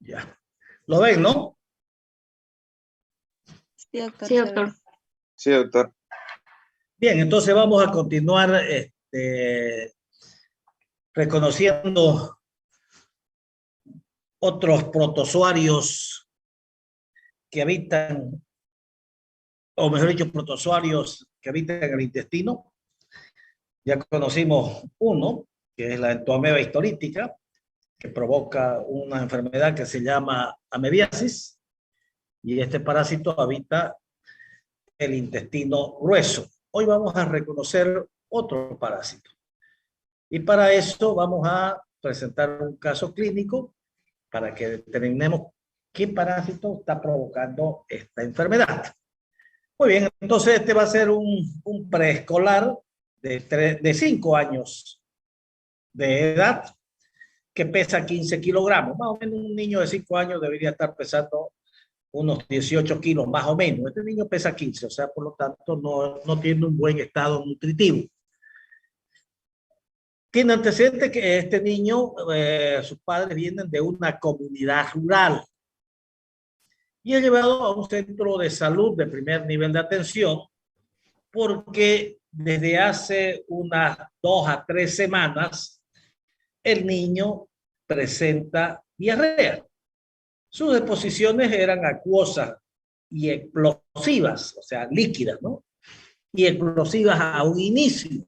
Ya. ¿Lo ven, no? Sí, doctor. Sí, doctor. Sí, doctor. Bien, entonces vamos a continuar reconociendo otros protozoarios que habitan, o mejor dicho, protozoarios que habitan en el intestino. Ya conocimos uno, que es la entoameba histolítica, que provoca una enfermedad que se llama amebiasis, y este parásito habita el intestino grueso. Hoy vamos a reconocer otro parásito. Y para eso vamos a presentar un caso clínico para que determinemos qué parásito está provocando esta enfermedad. Muy bien, entonces este va a ser un preescolar de 5 años de edad que pesa 15 kilogramos. Más o menos un niño de 5 años debería estar pesando unos 18 kilos, más o menos. Este niño pesa 15, o sea, por lo tanto no tiene un buen estado nutritivo. Tiene antecedentes que este niño, sus padres vienen de una comunidad rural y es llevado a un centro de salud de primer nivel de atención porque desde hace unas 2 a 3 semanas el niño presenta diarrea. Sus deposiciones eran acuosas y explosivas, o sea, líquidas, ¿no? Y explosivas a un inicio.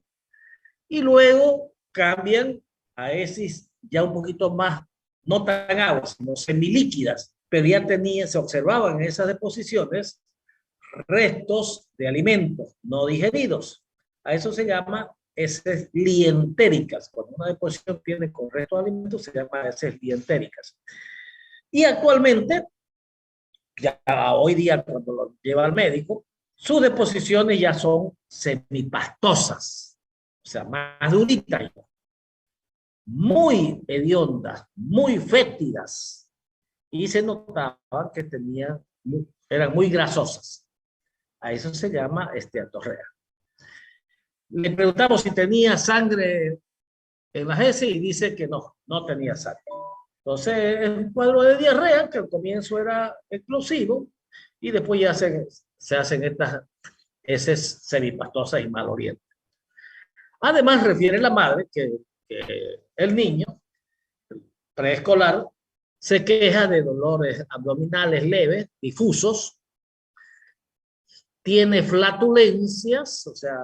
Y luego cambian a heces ya un poquito más, no tan aguas, sino semilíquidas, pero ya se observaban en esas deposiciones restos de alimentos no digeridos. A eso se llama heces lientéricas. Cuando una deposición tiene con restos de alimentos, se llama heces lientéricas. Y actualmente, ya hoy día cuando lo lleva al médico, sus deposiciones ya son semipastosas, o sea, más duritas, muy hediondas, muy fétidas, y se notaba que eran muy grasosas. A eso se llama esteatorrea. Le preguntamos si tenía sangre en las heces y dice que no tenía sangre. Entonces es un cuadro de diarrea que al comienzo era explosivo y después ya se hacen estas heces semipastosas y malolientes. Además refiere la madre que el niño preescolar se queja de dolores abdominales leves, difusos, tiene flatulencias, o sea,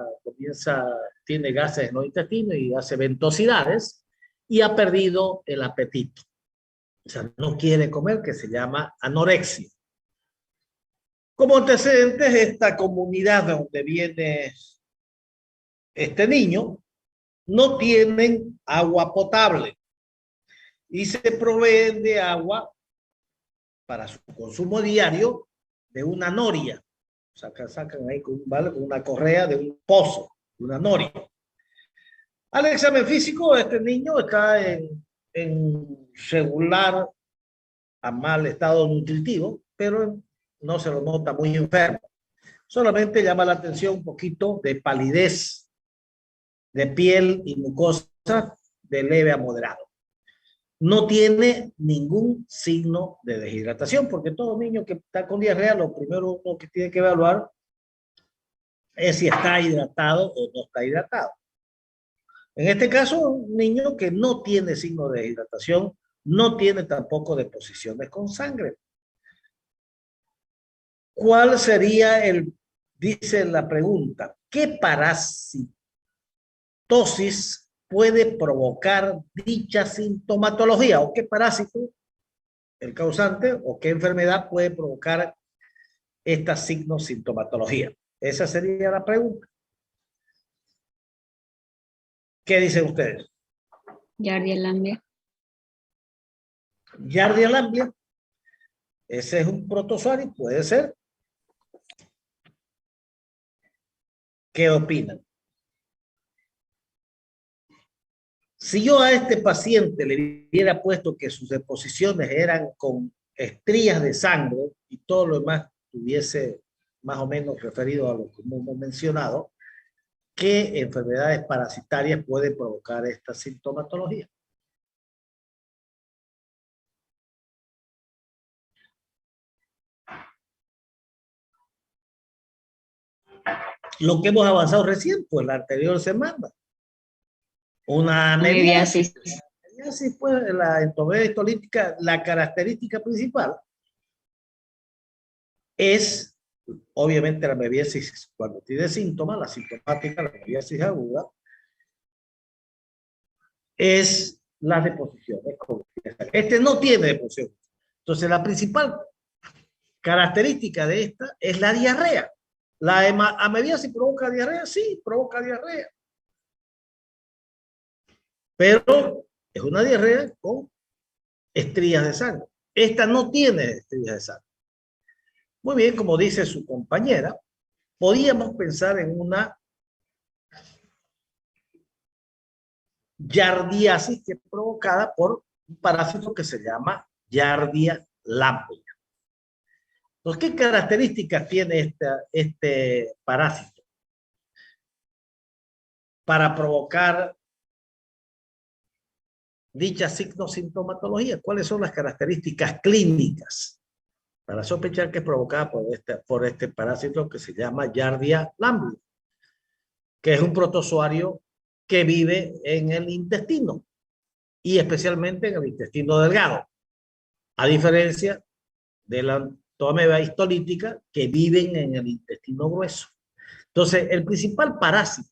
tiene gases en los intestinos y hace ventosidades, y ha perdido el apetito. O sea, no quiere comer, que se llama anorexia. Como antecedentes, esta comunidad de donde viene este niño no tienen agua potable y se proveen de agua para su consumo diario de una noria. Sacan ahí con una correa de un pozo, de una noria. Al examen físico, este niño está en regular a mal estado nutritivo, pero no se lo nota muy enfermo. Solamente llama la atención un poquito de palidez de piel y mucosa de leve a moderado. No tiene ningún signo de deshidratación, porque todo niño que está con diarrea, lo primero que tiene que evaluar es si está hidratado o no está hidratado. En este caso, un niño que no tiene signo de deshidratación, no tiene tampoco deposiciones con sangre. ¿Cuál sería dice la pregunta, qué parasitosis puede provocar dicha sintomatología? ¿O qué parásito, el causante, o qué enfermedad puede provocar esta sintomatología? Esa sería la pregunta. ¿Qué dicen ustedes? Giardia lamblia. Giardia lamblia. Ese es un protozoario, puede ser. ¿Qué opinan? Si yo a este paciente le hubiera puesto que sus deposiciones eran con estrías de sangre y todo lo demás tuviese más o menos referido a lo que hemos mencionado, ¿qué enfermedades parasitarias pueden provocar esta sintomatología? lo que hemos avanzado recién, pues la anterior semana. Una Amebiasis. Amebiasis, pues la entomología histolítica, la característica principal es, obviamente, la amebiasis cuando tiene síntomas, la sintomática, la amebiasis aguda, es las deposiciones. Este no tiene deposición. Entonces, la principal característica de esta es la diarrea. ¿La amebiasis provoca diarrea? Sí, provoca diarrea. Pero es una diarrea con estrías de sangre. Esta no tiene estrías de sangre. Muy bien, como dice su compañera, podíamos pensar en una yardiasis que es provocada por un parásito que se llama Yardia lamblia. Entonces, ¿qué características tiene este parásito para provocar dicha signosintomatología? ¿Cuáles son las características clínicas para sospechar que es provocada por este parásito que se llama Yardia lamblia, que es un protozoario que vive en el intestino y especialmente en el intestino delgado, a diferencia de la ameba histolítica que viven en el intestino grueso? Entonces, el principal parásito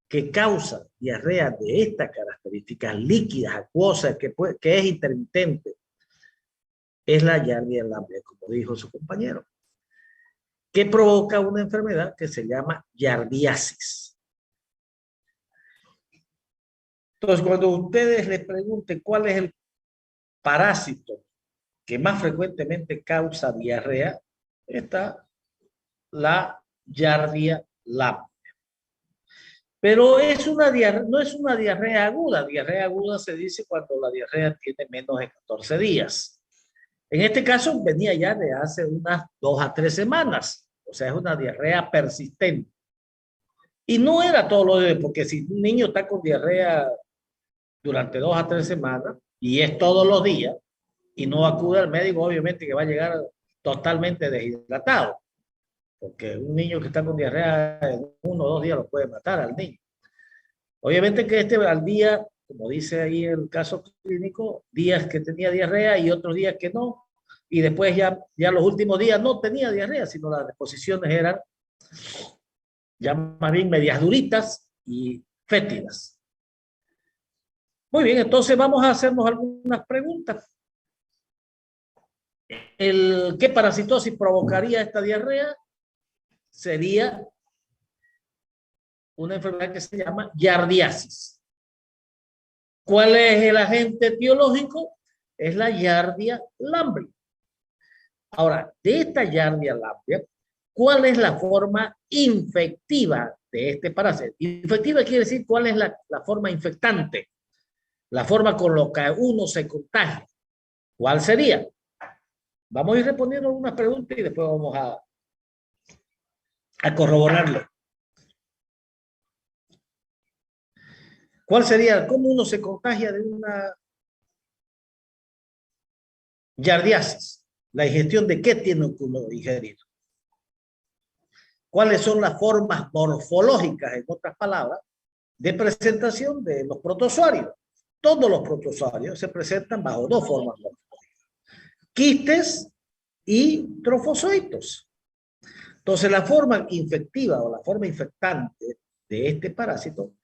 que causa diarrea de estas características líquidas, acuosas, que es intermitente, es la Yardia lamblia, como dijo su compañero, que provoca una enfermedad que se llama yardiasis. Entonces, cuando ustedes les pregunten cuál es el parásito que más frecuentemente causa diarrea, está la Yardia lamblia. Pero no es una diarrea aguda. Diarrea aguda se dice cuando la diarrea tiene menos de 14 días. En este caso venía ya de hace unas 2 a 3 semanas. O sea, es una diarrea persistente. Y no era todos los días, porque si un niño está con diarrea durante 2 a 3 semanas y es todos los días y no acude al médico, obviamente que va a llegar totalmente deshidratado. Porque un niño que está con diarrea en 1 o 2 días lo puede matar al niño. Obviamente que al día, como dice ahí el caso clínico, días que tenía diarrea y otros días que no, y después ya los últimos días no tenía diarrea, sino las deposiciones eran ya más bien medias duritas y fétidas. Muy bien, entonces vamos a hacernos algunas preguntas. ¿Qué parasitosis provocaría esta diarrea? Sería una enfermedad que se llama yardiasis. ¿Cuál es el agente etiológico? Es la Yardia lamblia. Ahora, de esta Yardia lamblia, ¿cuál es la forma infectiva de este parásito? Infectiva quiere decir cuál es la forma infectante, la forma con la que uno se contagia. ¿Cuál sería? Vamos a ir respondiendo algunas preguntas y después vamos a corroborarlo. ¿Cuál sería? ¿Cómo uno se contagia de una yardiasis? La ingestión de qué tiene que uno ingerir. ¿Cuáles son las formas morfológicas, en otras palabras, de presentación de los protozoarios? Todos los protozoarios se presentan bajo 2 formas morfológicas: quistes y trofozoitos. Entonces, la forma infectiva o la forma infectante de este parásito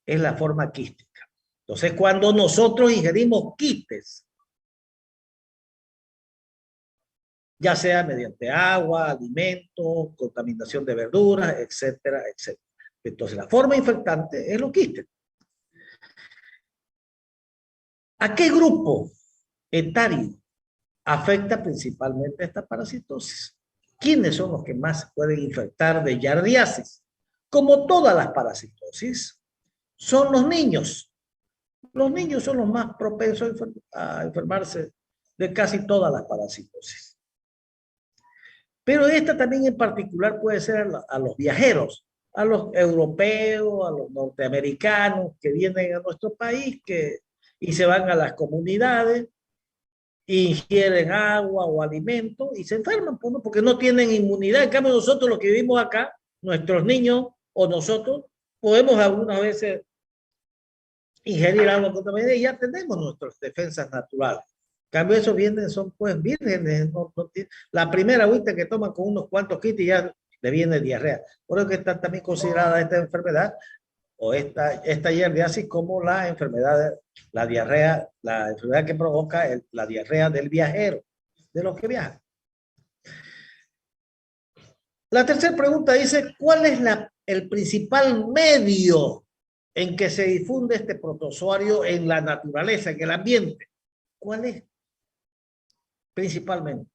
es la forma quística. Entonces, cuando nosotros ingerimos quistes, ya sea mediante agua, alimentos, contaminación de verduras, etcétera, etcétera. Entonces, la forma infectante es los quistes. ¿A qué grupo etario afecta principalmente esta parasitosis? ¿Quiénes son los que más pueden infectar de yardiasis? Como todas las parasitosis, son los niños. Los niños son los más propensos a enfermarse de casi todas las parasitosis. Pero esta también en particular puede ser a los viajeros, a los europeos, a los norteamericanos que vienen a nuestro país y se van a las comunidades, ingieren agua o alimentos y se enferman, porque no tienen inmunidad. En cambio, nosotros los que vivimos acá nuestros niños o nosotros podemos algunas veces ingerir agua contaminada y ya tenemos nuestras defensas naturales. En cambio, esos vienen, son pues vírgenes. La primera agüita que toman con unos cuantos kits y ya le viene diarrea. Por eso que está también considerada esta enfermedad o esta yardiasis como la enfermedad, la diarrea, la enfermedad que provoca la diarrea del viajero, de los que viajan. La tercera pregunta dice, ¿cuál es el principal medio en que se difunde este protozoario en la naturaleza, en el ambiente? ¿Cuál es? Principalmente.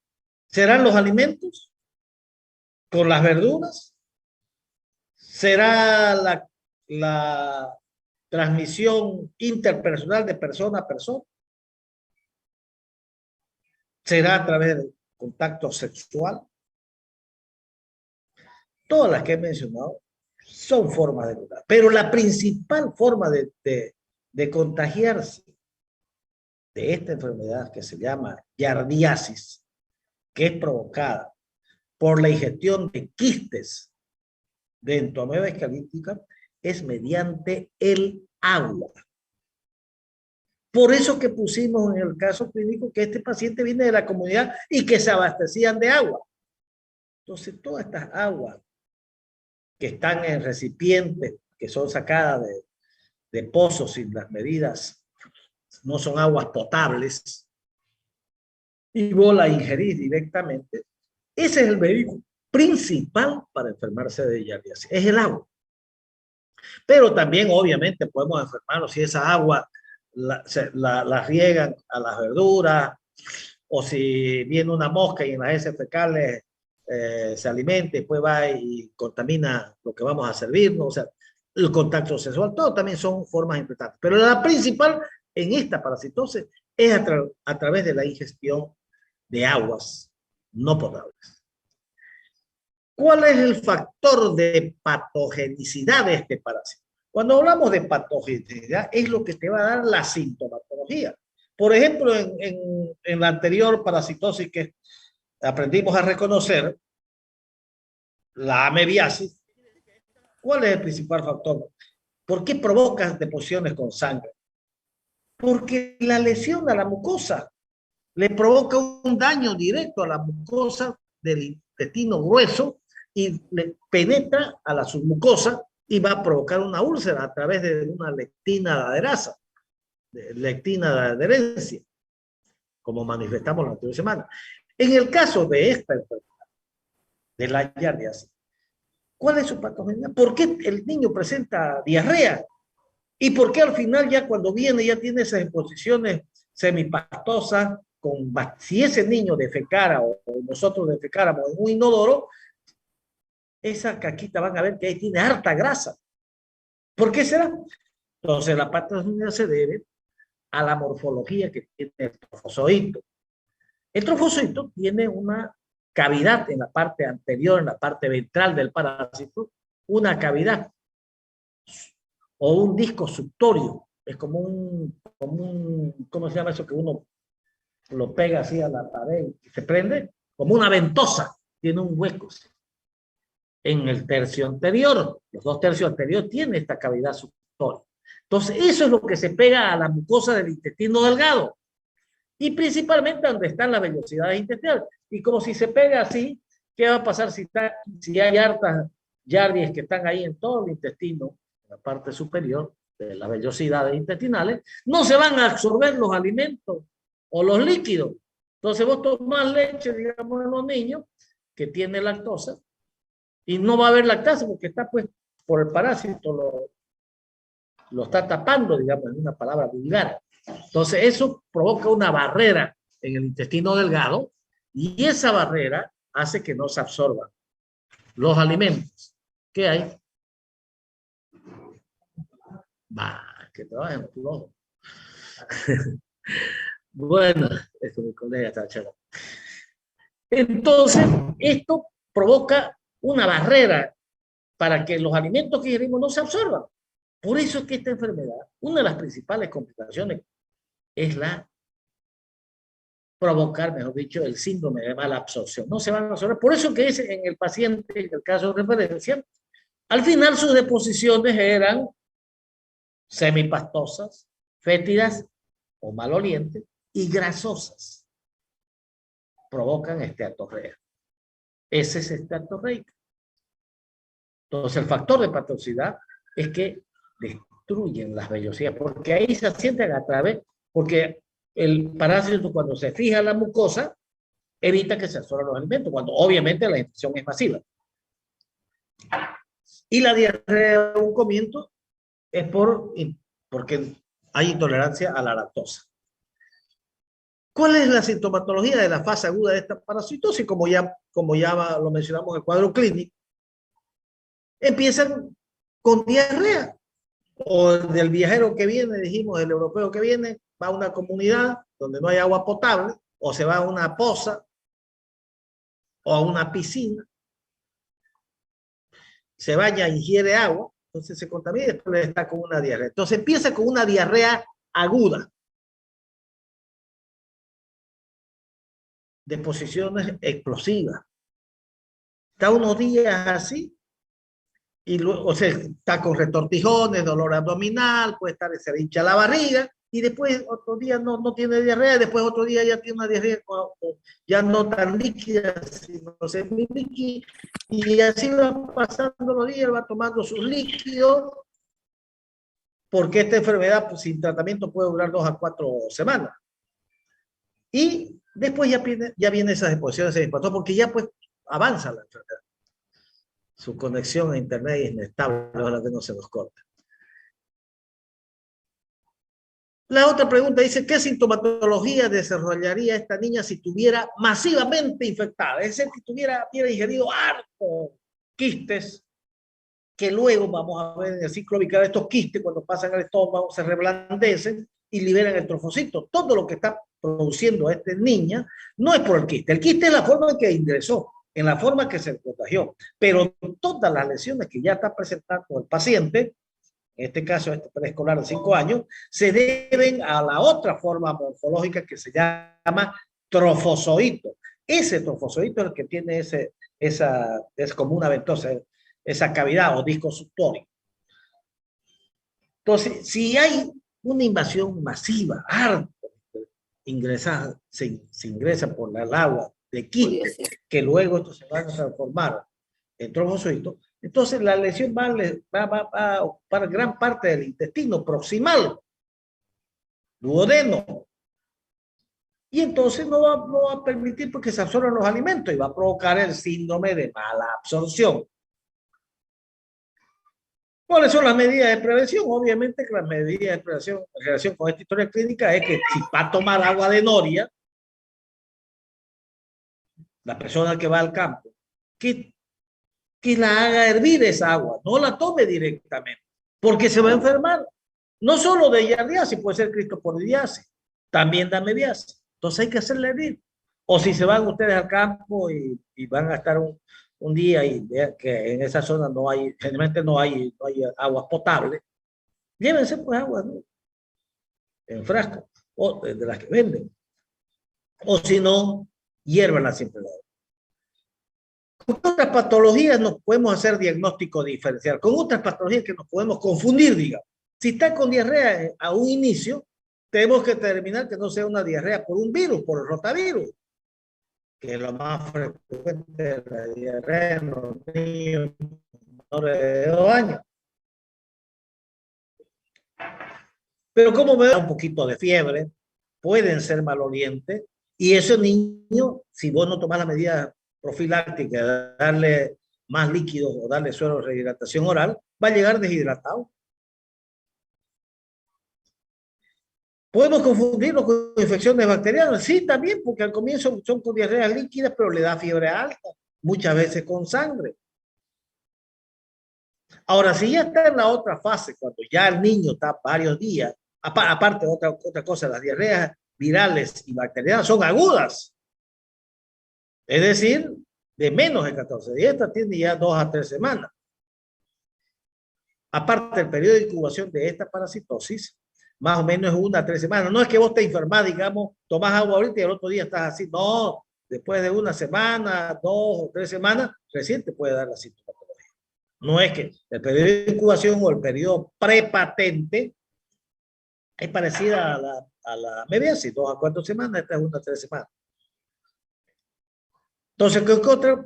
¿Serán los alimentos? ¿Con las verduras? ¿Será la transmisión interpersonal de persona a persona? ¿Será a través del contacto sexual? Todas las que he mencionado son formas de contagiar, pero la principal forma de contagiarse de esta enfermedad que se llama yardiasis, que es provocada por la ingestión de quistes de Entomeba escalíptica, es mediante el agua. Por eso que pusimos en el caso clínico que este paciente viene de la comunidad y que se abastecían de agua. Entonces, todas estas aguas que están en recipientes, que son sacadas de pozos sin las medidas, no son aguas potables, y vos la ingerís directamente, ese es el vehículo principal para enfermarse de yardiasis, es el agua. Pero también, obviamente, podemos enfermarnos si esa agua la riegan a las verduras, o si viene una mosca y en las heces fecales se alimenta y después va y contamina lo que vamos a servirnos, o sea, el contacto sexual, todo también son formas importantes. Pero la principal en esta parasitosis es a través de la ingestión de aguas no potables. ¿Cuál es el factor de patogenicidad de este parásito? Cuando hablamos de patogenicidad, es lo que te va a dar la sintomatología. Por ejemplo, en la anterior parasitosis que aprendimos a reconocer, la amebiasis, ¿cuál es el principal factor? ¿Por qué provoca deposiciones con sangre? Porque la lesión a la mucosa le provoca un daño directo a la mucosa del intestino grueso y le penetra a la submucosa y va a provocar una úlcera a través de una lectina de aderasa, lectina de adherencia, como manifestamos la anterior semana. En el caso de esta enfermedad, de la yardiasis, ¿cuál es su patogenia? ¿Por qué el niño presenta diarrea? ¿Y por qué al final ya cuando viene ya tiene esas exposiciones semipastosas? Si ese niño defecara o nosotros defecáramos en un inodoro, esa caquita van a ver que ahí tiene harta grasa. ¿Por qué será? Entonces la patogenia se debe a la morfología que tiene el trofozoito. El trofozoito tiene una cavidad en la parte anterior, en la parte ventral del parásito, una cavidad o un disco suctorio. Es como un, ¿cómo se llama eso que uno lo pega así a la pared y se prende? Como una ventosa, tiene un hueco. En el tercio anterior, los dos tercios anteriores tiene esta cavidad suctoria. Entonces, eso es lo que se pega a la mucosa del intestino delgado y principalmente donde están las vellosidades intestinales. Y como si se pega así, ¿qué va a pasar si hay hartas yardias que están ahí en todo el intestino, en la parte superior de las vellosidades intestinales? No se van a absorber los alimentos o los líquidos. Entonces vos tomás leche, digamos, en los niños que tiene lactosa y no va a haber lactasa porque está pues por el parásito, lo está tapando, digamos, en una palabra vulgar. Entonces eso provoca una barrera en el intestino delgado y esa barrera hace que no se absorban los alimentos. ¿Qué hay? Que trabajen los ojos. Bueno, esto mi colega está echando. Entonces, esto provoca una barrera para que los alimentos que ingerimos no se absorban. Por eso es que esta enfermedad, una de las principales complicaciones es provocar, mejor dicho, el síndrome de mala absorción. No se van a absorber. Por eso que es en el paciente, en el caso de referencia, Al final sus deposiciones eran semipastosas, fétidas o malolientes y grasosas. Provocan esteatorrea. Ese es esteatorreica. Entonces el factor de patosidad es que destruyen las vellosidades, porque ahí se asientan a través, porque el parásito cuando se fija en la mucosa, evita que se absorban los alimentos, cuando obviamente la infección es masiva. Y la diarrea de un comienzo es porque hay intolerancia a la lactosa. ¿Cuál es la sintomatología de la fase aguda de esta parasitosis? Como ya lo mencionamos en el cuadro clínico, empiezan con diarrea. O del viajero que viene, dijimos, el europeo que viene, va a una comunidad donde no hay agua potable, o se va a una poza, o a una piscina, se baña, ingiere agua, entonces se contamina y después está con una diarrea. Entonces empieza con una diarrea aguda, de posiciones explosivas. Está unos días así, y luego, o sea, está con retortijones, dolor abdominal, puede estar, se le hincha la barriga, y después otro día no tiene diarrea, después otro día ya tiene una diarrea ya no tan líquida, sino semilíquida, y así va pasando los días, va tomando sus líquidos, porque esta enfermedad pues, sin tratamiento puede durar 2 a 4 semanas. Y después ya viene esas exposiciones de porque ya pues avanza la enfermedad. Su conexión a internet es inestable, ojalá que no se nos corte. La otra pregunta dice, ¿qué sintomatología desarrollaría esta niña si tuviera masivamente infectada? Es decir, que hubiera ingerido harto quistes, que luego vamos a ver en el ciclo vital estos quistes, cuando pasan al estómago, se reblandecen y liberan el trofocito. Todo lo que está produciendo esta niña no es por el quiste. El quiste es la forma en que ingresó, en la forma que se contagió. Pero todas las lesiones que ya está presentando el paciente, en este caso este preescolar de 5 años, se deben a la otra forma morfológica que se llama trofozoito. Ese trofozoito es el que tiene es como una ventosa, esa cavidad o disco suctorio. Entonces, si hay una invasión masiva, harta, se ingresa por el agua de quiste, que luego estos se van a transformar en trofozoitos, entonces la lesión va a ocupar gran parte del intestino proximal, duodeno, y entonces no va a permitir porque se absorban los alimentos y va a provocar el síndrome de mala absorción. ¿Cuáles son las medidas de prevención? Obviamente que las medidas de prevención en relación con esta historia clínica es que si va a tomar agua de noria, la persona que va al campo, que la haga hervir esa agua, no la tome directamente, porque se va a enfermar. No solo de giardiasis, puede ser cristoporidiasis, también da mediasis. Entonces hay que hacerle hervir. O si se van ustedes al campo y van a estar un día y vean que en esa zona generalmente no hay aguas potables, llévense pues agua, ¿no? En frasco, o de las que venden. O si no, hiérvanla siempre. Con otras patologías nos podemos hacer diagnóstico diferencial. Con otras patologías que nos podemos confundir, digamos. Si está con diarrea a un inicio, tenemos que determinar que no sea una diarrea por un virus, por el rotavirus, que es lo más frecuente, la diarrea en los niños menores de 2 años. Pero como me da un poquito de fiebre, pueden ser malolientes, y ese niño, si vos no tomás la medida profiláctica de darle más líquidos o darle suero de rehidratación oral, va a llegar deshidratado. ¿Podemos confundirlo con infecciones bacterianas? Sí, también, porque al comienzo son con diarreas líquidas, pero le da fiebre alta, muchas veces con sangre. Ahora, si ya está en la otra fase, cuando ya el niño está varios días, aparte otra cosa, las diarreas virales y bacterianas son agudas. Es decir, de menos de 14 días, esta tiene ya 2 a 3 semanas. Aparte, el periodo de incubación de esta parasitosis, más o menos es 1 a 3 semanas. No es que vos te enfermas, digamos, tomás agua ahorita y el otro día estás así. No, después de 1 semana, 2 o 3 semanas, recién te puede dar la sintomatología. No es que el periodo de incubación o el periodo prepatente es parecida a la mebiasis, 2 a 4 semanas, esta es 1 a 3 semanas. Entonces, ¿qué otra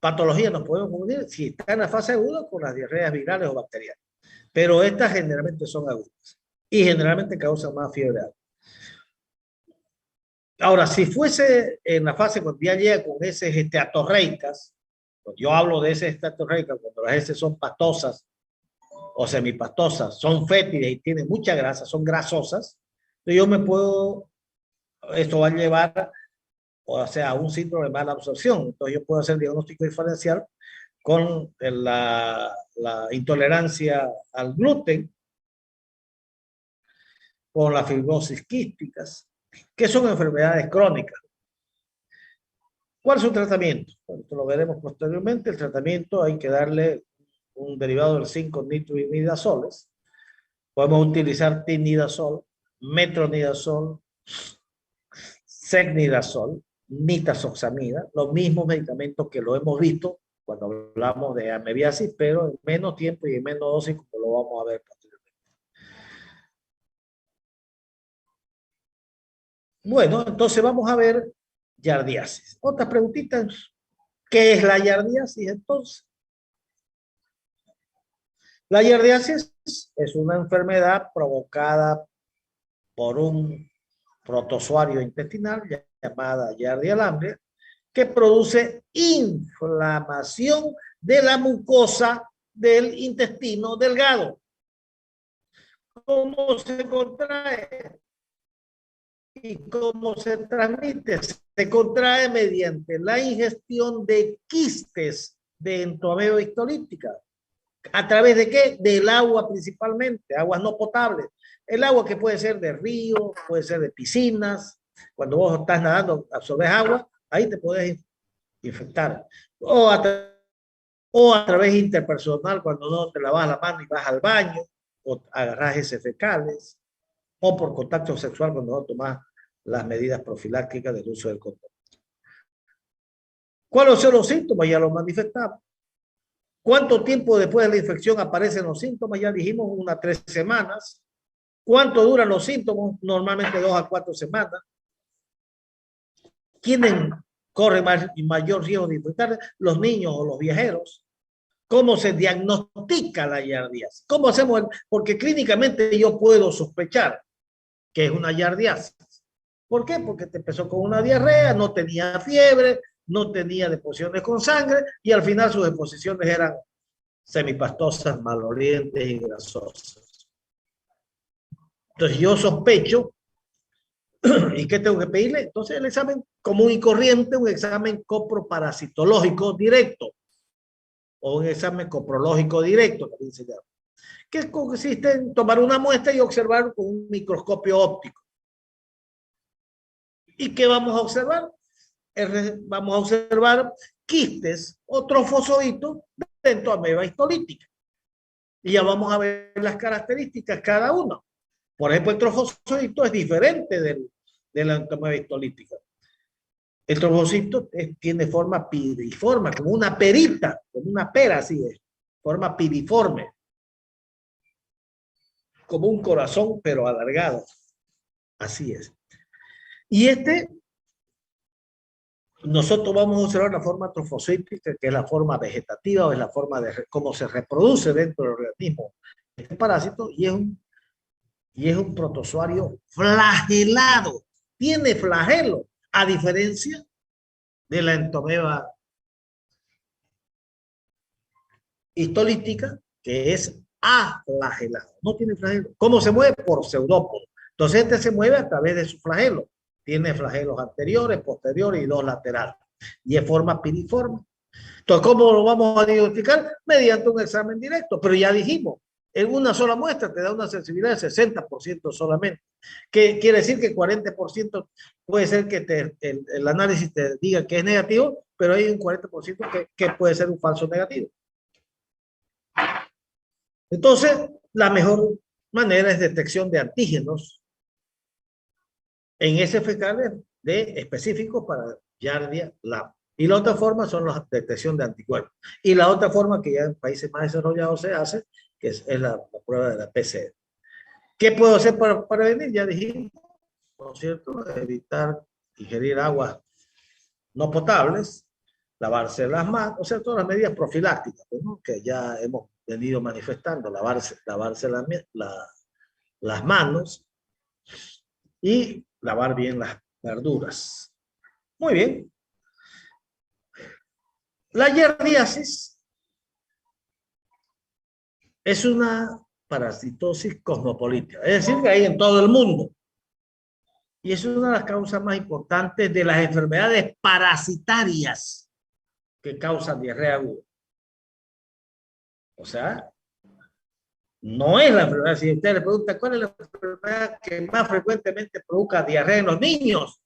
patología nos podemos confundir? Si está en la fase aguda con las diarreas virales o bacterianas. Pero estas generalmente son agudas y generalmente causan más fiebre alta. Ahora, si fuese en la fase cuando ya llega con heces atorreicas, cuando yo hablo de heces atorreicas, cuando las heces son pastosas o semipastosas, son fétidas y tienen mucha grasa, son grasosas, yo me puedo, esto va a llevar, o sea, a un síndrome de mala absorción. Entonces yo puedo hacer diagnóstico diferencial con la intolerancia al gluten, con las fibrosis quísticas, que son enfermedades crónicas. ¿Cuál es su tratamiento? Bueno, esto lo veremos posteriormente. El tratamiento hay que darle un derivado del 5-nitroimidazoles. Podemos utilizar tinidazol, metronidazol, secnidazol, nitazoxamida, los mismos medicamentos que lo hemos visto cuando hablamos de amebiasis, pero en menos tiempo y en menos dosis, como lo vamos a ver posteriormente. Bueno, entonces vamos a ver yardiasis. Otras preguntitas. ¿Qué es la yardiasis entonces? La yardiasis es una enfermedad provocada por un protozoario intestinal llamada Yardia lamblia, que produce inflamación de la mucosa del intestino delgado. ¿Cómo se contrae? ¿Y cómo se transmite? Se contrae mediante la ingestión de quistes de entomeba histolítica. ¿A través de qué? Del agua principalmente, aguas no potables. El agua que puede ser de ríos, puede ser de piscinas. Cuando vos estás nadando, absorbes agua, ahí te puedes infectar. O a través interpersonal, cuando no te lavas la mano y vas al baño, o agarras heces fecales, o por contacto sexual cuando no tomas las medidas profilácticas del uso del condón. ¿Cuáles son los síntomas? Ya los manifestamos. ¿Cuánto tiempo después de la infección aparecen los síntomas? Ya dijimos, 1 a 3 semanas. ¿Cuánto duran los síntomas? Normalmente 2 a 4 semanas. ¿Quiénes corren mayor riesgo de infectar? Los niños o los viajeros. ¿Cómo se diagnostica la yardiasis? ¿Cómo hacemos? Porque clínicamente yo puedo sospechar que es una yardiasis. ¿Por qué? Porque te empezó con una diarrea, no tenía fiebre, no tenía deposiciones con sangre y al final sus deposiciones eran semipastosas, malolientes y grasosas. Entonces yo sospecho, ¿y qué tengo que pedirle? Entonces el examen común y corriente, un examen coproparasitológico directo o un examen coprológico directo, también se llama, que consiste en tomar una muestra y observar con un microscopio óptico. ¿Y qué vamos a observar? Vamos a observar quistes o trofosoditos de entomeba histolítica. Y ya vamos a ver las características cada uno. Por ejemplo, el trofosodito es diferente de la entomeba histolítica. El trofosodito tiene forma piriforme, como una perita, como una pera, así es. Forma piriforme. Como un corazón, pero alargado. Así es. Y nosotros vamos a observar la forma trofocítica, que es la forma vegetativa o es la forma de cómo se reproduce dentro del organismo este parásito, y es un protozoario flagelado. Tiene flagelo, a diferencia de la entomeba histolítica, que es aflagelado. No tiene flagelo. ¿Cómo se mueve? Por pseudópodo. Entonces se mueve a través de su flagelo. Tiene flagelos anteriores, posteriores y 2 laterales. Y es forma piriforme. Entonces, ¿cómo lo vamos a diagnosticar? Mediante un examen directo. Pero ya dijimos, en una sola muestra te da una sensibilidad de 60% solamente. ¿Qué quiere decir? Que 40% puede ser que el análisis te diga que es negativo, pero hay un 40% que puede ser un falso negativo. Entonces, la mejor manera es detección de antígenos en heces fecales específicos para Yardia lamblia. Y la otra forma son la detección de anticuerpos. Y la otra forma que ya en países más desarrollados se hace, que es la prueba de la PCR. ¿Qué puedo hacer para prevenir? Ya dijimos, ¿no es cierto? Evitar ingerir aguas no potables, lavarse las manos, o sea, todas las medidas profilácticas, ¿no? Que ya hemos venido manifestando, lavarse las manos y lavar bien las verduras. Muy bien. La yardiasis es una parasitosis cosmopolita, es decir, que hay en todo el mundo. Y es una de las causas más importantes de las enfermedades parasitarias que causan diarrea aguda. O sea, no es la enfermedad. Si usted le pregunta cuál es la enfermedad que más frecuentemente provoca diarrea en los niños,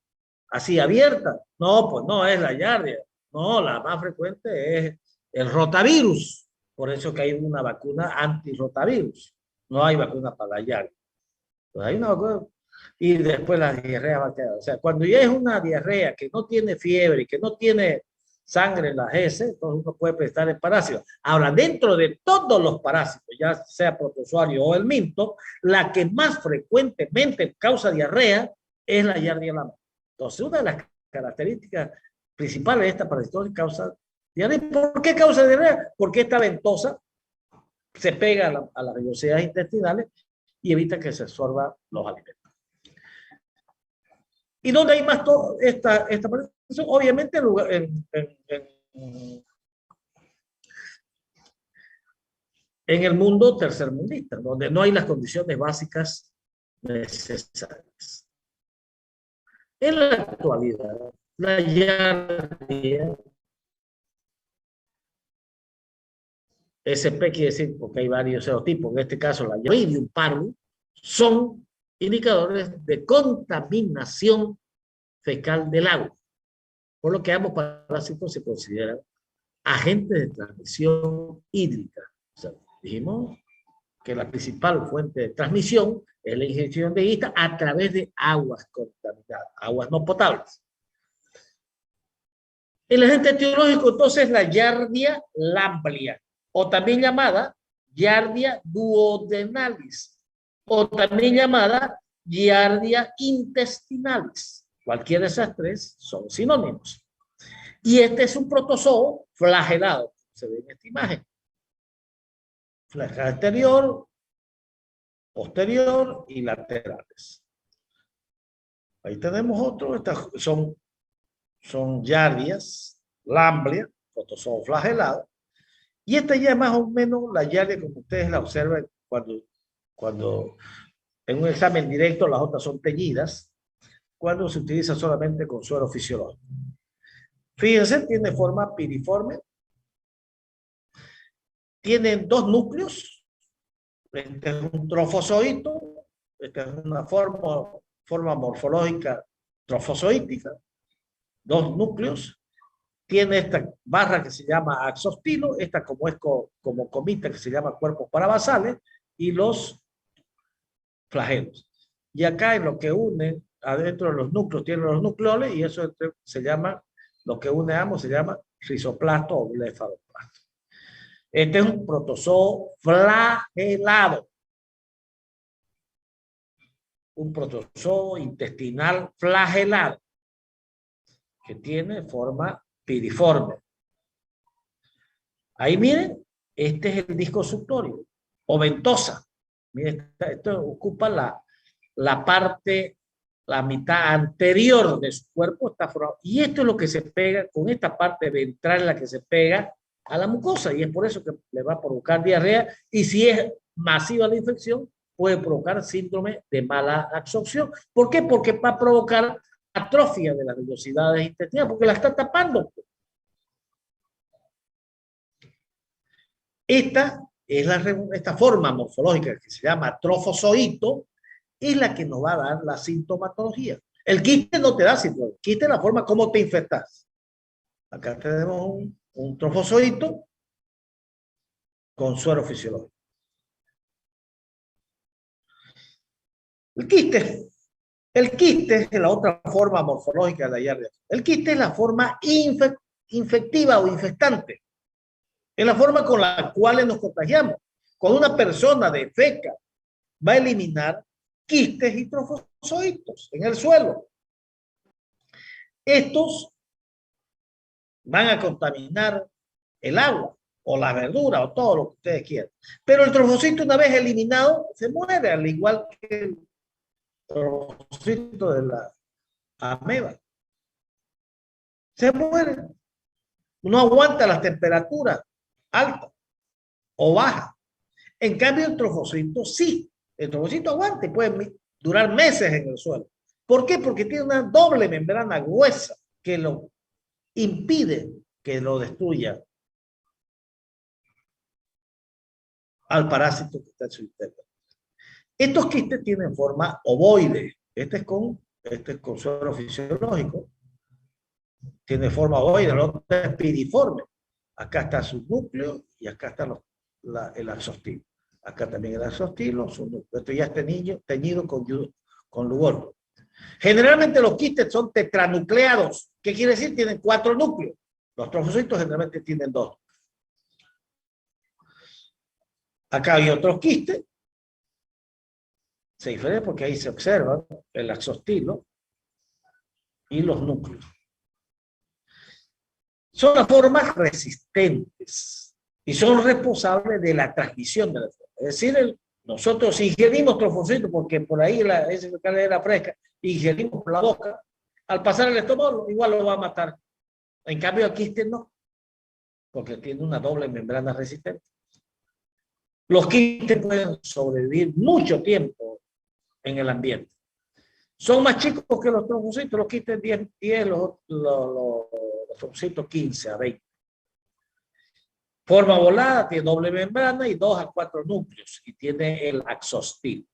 así abierta, no, pues no es la yardia. No, la más frecuente es el rotavirus. Por eso que hay una vacuna anti-rotavirus. No hay vacuna para la yardia. Pues hay una vacuna y después la diarrea va a quedar. O sea, cuando ya es una diarrea que no tiene fiebre y que no tiene sangre en las heces, entonces uno puede prestar el parásito. Ahora, dentro de todos los parásitos, ya sea protozoario o el minto, la que más frecuentemente causa diarrea es la Yardia lambda. Entonces, una de las características principales de esta parasitosis causa diarrea. ¿Por qué causa diarrea? Porque esta ventosa se pega a las vellosidades intestinales y evita que se absorban los alimentos. ¿Y dónde hay más esta parasitosis? Obviamente en el mundo tercermundista, donde no hay las condiciones básicas necesarias. En la actualidad, la yardia, SP quiere decir, porque hay varios serotipos, en este caso la Yardium parvum, son indicadores de contaminación fecal del agua, por lo que ambos parásitos se consideran agentes de transmisión hídrica. O sea, dijimos que la principal fuente de transmisión es la ingestión de hídrica a través de aguas contaminadas, aguas no potables. El agente etiológico, entonces, la Yardia lamblia, o también llamada Yardia duodenalis, o también llamada Yardia intestinalis. Cualquiera de esas tres son sinónimos. Y este es un protozoo flagelado, se ve en esta imagen. Flagelo anterior, posterior y laterales. Ahí tenemos otro, estas son yardias, lamblia, protozoo flagelado. Y esta ya es más o menos la yardia como ustedes la observan cuando en un examen directo las otras son teñidas, cuando se utiliza solamente con suero fisiológico. Fíjense, tiene forma piriforme, tienen dos núcleos, este es un trofozoito, esta es una forma morfológica trofozoítica, dos núcleos, tiene esta barra que se llama axostilo, esta como es como comita que se llama cuerpos parabasales, y los flagelos. Y acá en lo que une, adentro de los núcleos, tiene los nucleoles, y eso se llama, lo que une a ambos se llama rizoplasto o blefaroplasto. Este es un protozoo flagelado. Un protozoo intestinal flagelado que tiene forma piriforme. Ahí miren, este es el disco suctorio o ventosa. Miren, esto ocupa la parte, la mitad anterior de su cuerpo está formado. Y esto es lo que se pega con esta parte ventral, la que se pega a la mucosa, y es por eso que le va a provocar diarrea, y si es masiva la infección, puede provocar síndrome de mala absorción. ¿Por qué? Porque va a provocar atrofia de las vellosidades intestinales, porque la está tapando. Esta forma morfológica que se llama trofozoito es la que nos va a dar la sintomatología. El quiste no te da síntomas, el quiste es la forma como te infectas. Acá tenemos un trofozoito con suero fisiológico. El quiste es la otra forma morfológica de la yardia. El quiste es la forma infectiva o infestante. Es la forma con la cual nos contagiamos. Cuando una persona defeca, va a eliminar quistes y trofozoitos en el suelo. Estos van a contaminar el agua o la verdura o todo lo que ustedes quieran. Pero el trofocito, una vez eliminado, se muere, al igual que el trofocito de la ameba. Se muere. No aguanta las temperaturas altas o bajas. En cambio, el trofocito sí. El trofocito aguanta y puede durar meses en el suelo. ¿Por qué? Porque tiene una doble membrana gruesa que lo impide que lo destruya al parásito que está en su interior. Estos quistes tienen forma ovoide. Este es con suero fisiológico. Tiene forma ovoide, el otro es piriforme. Acá está su núcleo y acá está el axostilo. Acá también el axostilo. Esto ya está teñido con Lugol. Generalmente los quistes son tetranucleados. ¿Qué quiere decir? Tienen 4 núcleos. Los trofocitos generalmente tienen 2. Acá hay otros quistes. Se diferencia porque ahí se observa el axostilo y los núcleos. Son las formas resistentes y son responsables de la transmisión de la enfermedad. Es decir, nosotros ingerimos trofocitos porque por ahí esa era fresca, ingerimos por la boca, al pasar el estómago igual lo va a matar. En cambio el quiste no, porque tiene una doble membrana resistente. Los quistes pueden sobrevivir mucho tiempo en el ambiente. Son más chicos que los trofocitos, los quistes 10, los trofocitos 15 a 20. Forma volada, tiene doble membrana y 2 a 4 núcleos. Y tiene el axostilo,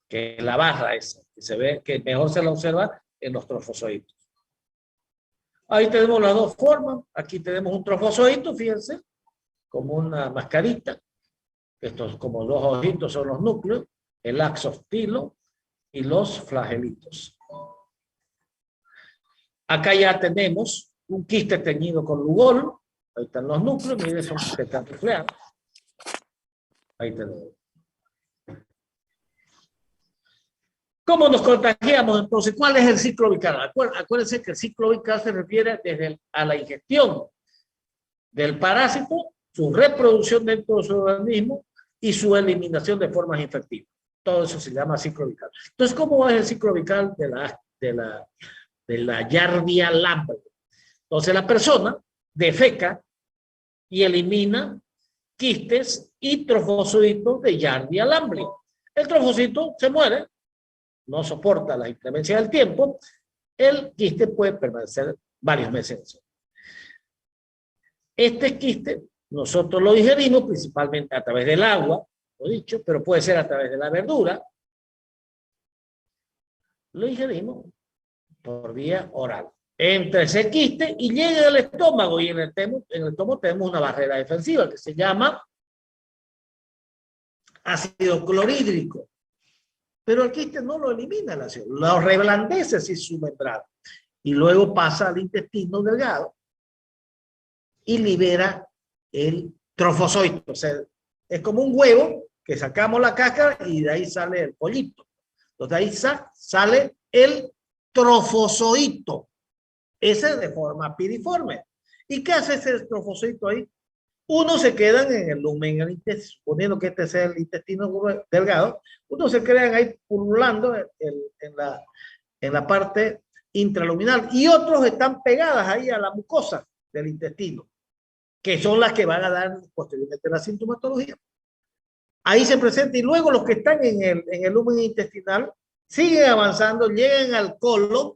que es la barra esa, que se ve, que mejor se la observa en los trofozoitos. Ahí tenemos las dos formas. Aquí tenemos un trofozoito, fíjense, como una mascarita. Estos como 2 ojitos son los núcleos, el axostilo y los flagelitos. Acá ya tenemos un quiste teñido con Lugol. Ahí están los núcleos, miren, son tetranucleados. Ahí tenemos. ¿Cómo nos contagiamos entonces? ¿Cuál es el ciclo vital? Acuérdense que el ciclo vital se refiere a la ingestión del parásito, su reproducción dentro de su organismo y su eliminación de formas infectivas. Todo eso se llama ciclo vital. Entonces, ¿cómo es el ciclo vital de la Yardia lamblia? Entonces, la persona defeca y elimina quistes y trofocitos de Yardia lamblia. El trofocito se muere, no soporta las inclemencias del tiempo, el quiste puede permanecer varios meses. Este quiste nosotros lo digerimos principalmente a través del agua, lo he dicho, pero puede ser a través de la verdura. Lo digerimos por vía oral. Entra ese quiste y llega al estómago, y en el estómago tenemos una barrera defensiva que se llama ácido clorhídrico. Pero el quiste no lo elimina el ácido, lo reblandece así su membrana. Y luego pasa al intestino delgado y libera el trofozoito. O sea, es como un huevo que sacamos la cáscara y de ahí sale el pollito. Entonces ahí sale el trofozoito. Ese de forma piriforme. ¿Y qué hace ese trofozoito ahí? Uno se quedan en el lumen, en el intestino, suponiendo que este sea el intestino delgado, uno se quedan ahí pululando en la parte intraluminal y otros están pegadas ahí a la mucosa del intestino, que son las que van a dar posteriormente la sintomatología. Ahí se presenta y luego los que están en el lumen intestinal siguen avanzando, llegan al colon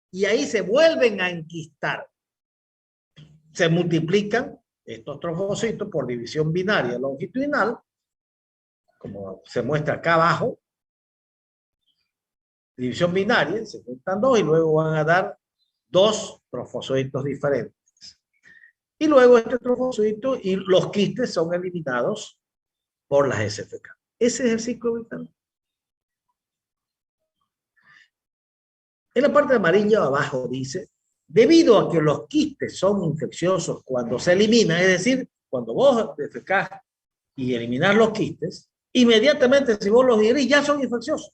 y ahí se vuelven a enquistar. Se multiplican estos trofocitos por división binaria longitudinal, como se muestra acá abajo. División binaria, se juntan 2 y luego van a dar 2 trofocitos diferentes. Y luego este trofocito y los quistes son eliminados por las SFK. Ese es el ciclo vital. En la parte amarilla abajo dice Debido a que los quistes son infecciosos cuando se eliminan, es decir, cuando vos defecás y eliminar los quistes, inmediatamente si vos los digerís ya son infecciosos.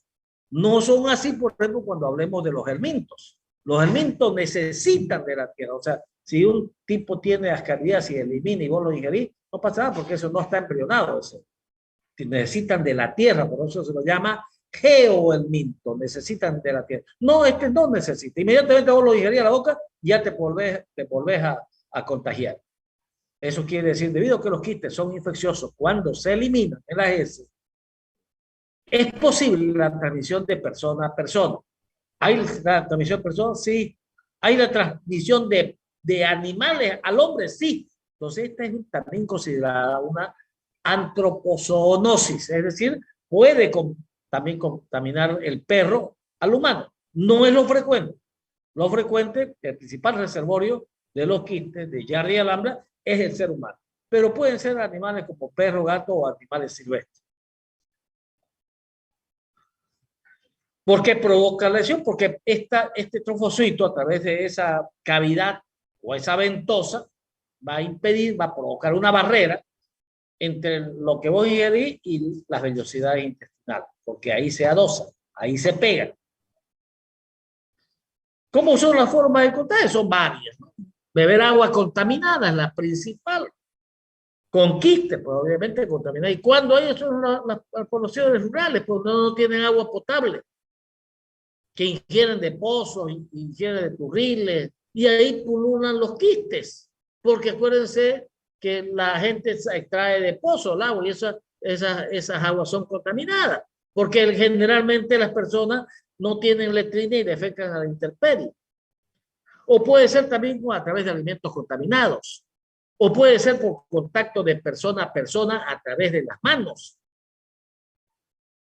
No son así, por ejemplo, cuando hablemos de los helmintos. Los helmintos necesitan de la tierra. O sea, si un tipo tiene ascaridías y elimina y vos lo digerís, no pasa nada porque eso no está embrionado. Eso. Necesitan de la tierra, por eso se lo llama geohelminto, necesitan de la tierra. No, este no necesita. Inmediatamente vos lo digerís a la boca, ya te volvés a contagiar. Eso quiere decir, debido a que los quistes son infecciosos, cuando se eliminan en las heces, es posible la transmisión de persona a persona. ¿Hay la transmisión de personas? Sí. ¿Hay la transmisión de animales al hombre? Sí. Entonces, esta es también considerada una antropozoonosis, es decir, puede también contaminar el perro al humano. No es lo frecuente. Lo frecuente, el principal reservorio de los quistes de Giardia lambda es el ser humano. Pero pueden ser animales como perro, gato o animales silvestres. ¿Por qué provoca la lesión? Porque este trofocito a través de esa cavidad o esa ventosa va a impedir, va a provocar una barrera entre lo que vos ingerís y las vellosidades intestinales, porque ahí se adosan, ahí se pegan. ¿Cómo son las formas de contagio? Son varias, ¿no? Beber agua contaminada es la principal. Con quiste, pues obviamente contaminada. ¿Y cuándo hay eso en las poblaciones rurales? Pues no tienen agua potable, que ingieren de pozos, ingieren de turriles, y ahí pululan los quistes, porque acuérdense que la gente extrae de pozos el agua y esas aguas son contaminadas, porque generalmente las personas no tienen letrina y defecan a la intemperie. O puede ser también a través de alimentos contaminados, o puede ser por contacto de persona a persona a través de las manos.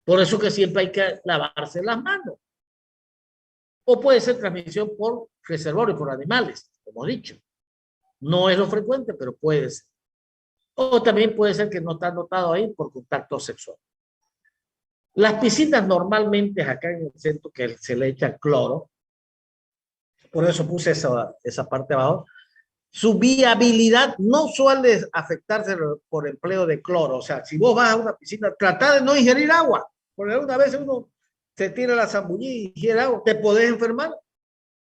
Por eso que siempre hay que lavarse las manos. O puede ser transmisión por reservorio, por animales, como he dicho. No es lo frecuente, pero puede ser. O también puede ser que no está anotado ahí por contacto sexual. Las piscinas normalmente acá en el centro que se le echa cloro, por eso puse esa parte abajo, su viabilidad no suele afectarse por empleo de cloro. O sea, si vos vas a una piscina, trata de no ingerir agua, porque alguna vez uno se tira la zambullida y ingiere agua, te podés enfermar,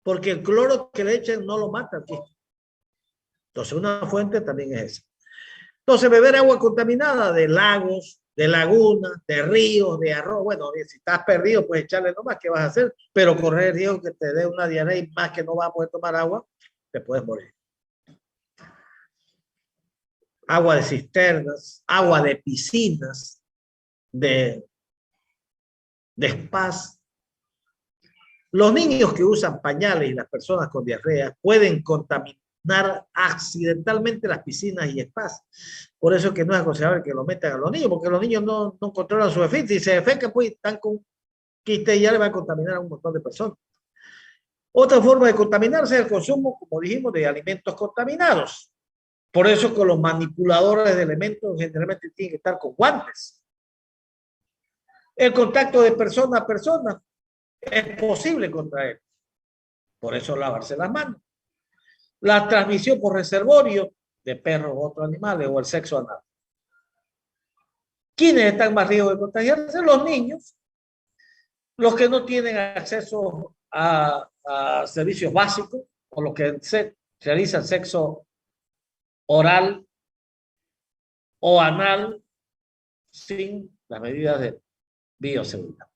porque el cloro que le echen no lo mata aquí. Entonces, una fuente también es esa. Entonces, beber agua contaminada de lagos, de lagunas, de ríos, de arroz. Bueno, si estás perdido, pues echarle nomás, ¿qué vas a hacer? Pero correr el riesgo que te dé una diarrea y más que no vas a poder tomar agua, te puedes morir. Agua de cisternas, agua de piscinas, de spas. Los niños que usan pañales y las personas con diarrea pueden contaminar accidentalmente las piscinas y spas. Por eso es que no es aconsejable que lo metan a los niños, porque los niños no controlan su efecto y se defecan, pues están con quiste y ya le va a contaminar a un montón de personas. Otra forma de contaminarse es el consumo, como dijimos, de alimentos contaminados. Por eso que los manipuladores de elementos generalmente tienen que estar con guantes. El contacto de persona a persona es posible contraer. Por eso lavarse las manos. La transmisión por reservorio de perros u otros animales o el sexo anal. ¿Quiénes están más riesgos de contagiarse? Los niños, los que no tienen acceso a servicios básicos o los que realizan sexo oral o anal sin las medidas de bioseguridad.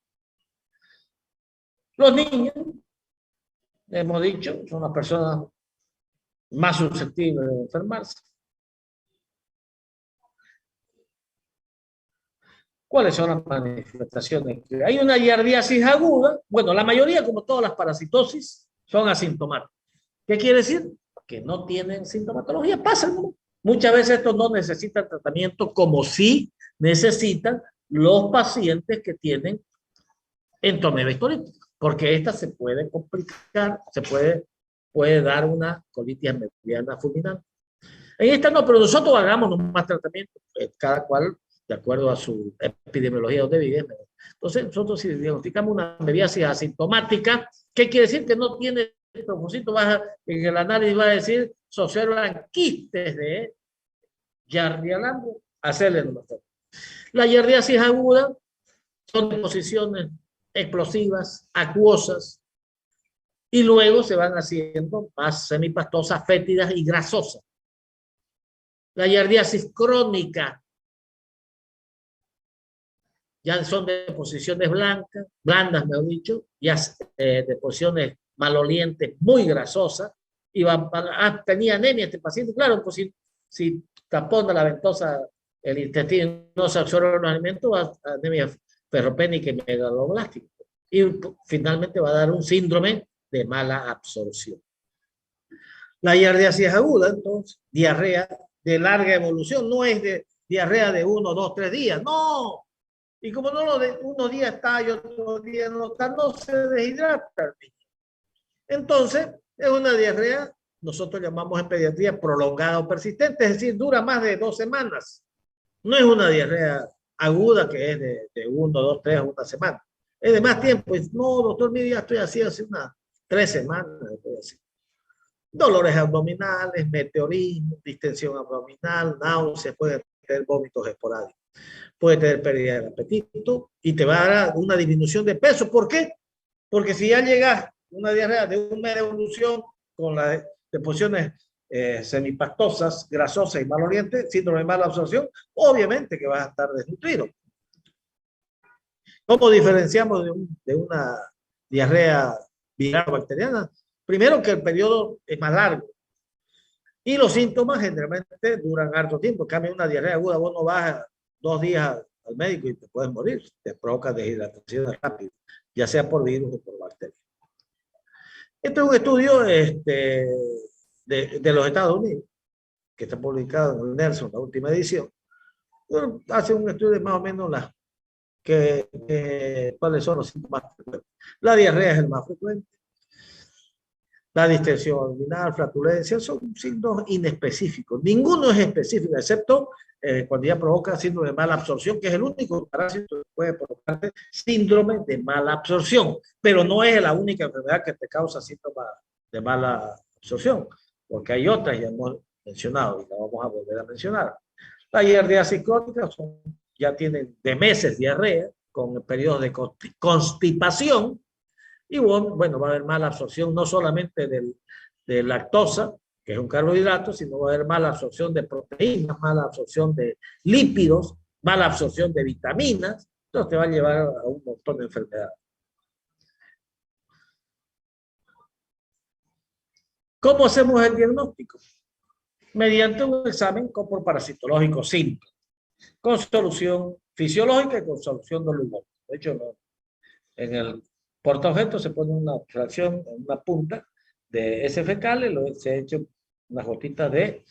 Los niños, hemos dicho, son las personas más susceptibles de enfermarse. ¿Cuáles son las manifestaciones? Hay una giardiasis aguda. Bueno, la mayoría, como todas las parasitosis, son asintomáticas. ¿Qué quiere decir? Que no tienen sintomatología. Pasan, ¿no? Muchas veces estos no necesitan tratamiento como sí necesitan los pacientes que tienen entomía colítica, porque esta se puede complicar, puede dar una colitis mediana fulminante. En esta no, pero nosotros hagamos más tratamiento, cada cual de acuerdo a su epidemiología donde vive. Entonces, nosotros si diagnosticamos una mediasis asintomática, ¿qué quiere decir? Que no tiene propósito en el análisis va a decir, se observan quistes de Yardia-Lambert, hacerle nomás. La yardiasis aguda son deposiciones explosivas, acuosas, y luego se van haciendo más semipastosas, fétidas y grasosas. La yardiasis crónica ya son deposiciones blancas, blandas, mejor dicho, ya deposiciones malolientes, muy grasosas, y tenía anemia este paciente, claro, pues si tapona la ventosa, el intestino no se absorbe los alimentos, va a anemia ferropénica y megaloblástica. Y finalmente va a dar un síndrome de mala absorción. La yardiasis aguda, entonces, diarrea de larga evolución, no es de diarrea de 1, 2, 3 días, no. Y como no lo de unos días está y otros días no está, no se deshidrata. Entonces, es una diarrea, nosotros llamamos en pediatría prolongada o persistente, es decir, dura más de 2 semanas. No es una diarrea aguda que es de 1, 2, 3 una semana. Es de más tiempo. No, doctor, mire, ya estoy así hace unas 3 semanas. Dolores abdominales, meteorismo, distensión abdominal, náuseas, puede tener vómitos esporádicos. Puede tener pérdida del apetito y te va a dar una disminución de peso. ¿Por qué? Porque si ya llegas a una diarrea de un mes de evolución con las deposiciones semipastosas, grasosas y malolientes, síndrome de mala absorción, obviamente que vas a estar desnutrido. ¿Cómo diferenciamos de una diarrea viral o bacteriana? Primero que el periodo es más largo y los síntomas generalmente duran harto tiempo. En cambio, una diarrea aguda, vos no vas 2 días al médico y te puedes morir. Te provoca deshidratación rápida, ya sea por virus o por bacteria. Este es un estudio de los Estados Unidos, que está publicado en el Nelson, la última edición. Bueno, hace un estudio de más o menos cuáles son los síntomas frecuentes. La diarrea es el más frecuente. La distensión abdominal, flatulencia, son signos inespecíficos. Ninguno es específico, excepto cuando ya provoca síndrome de mala absorción, que es el único parásito que puede provocar síndrome de mala absorción, pero no es la única enfermedad que te causa síntomas de mala absorción, porque hay otras, ya hemos mencionado, y la vamos a volver a mencionar. La yardiasis crónica ya tienen de meses diarrea, con periodos de constipación, y bueno, va a haber mala absorción no solamente de lactosa, que es un carbohidrato, sino va a haber mala absorción de proteínas, mala absorción de lípidos, mala absorción de vitaminas. Entonces te va a llevar a un montón de enfermedades. ¿Cómo hacemos el diagnóstico? Mediante un examen corpoparasitológico simple, con solución fisiológica y con solución de lumbar. De hecho, en el portaobjeto se pone una fracción en una punta de ese fecal y se ha hecho unas gotitas de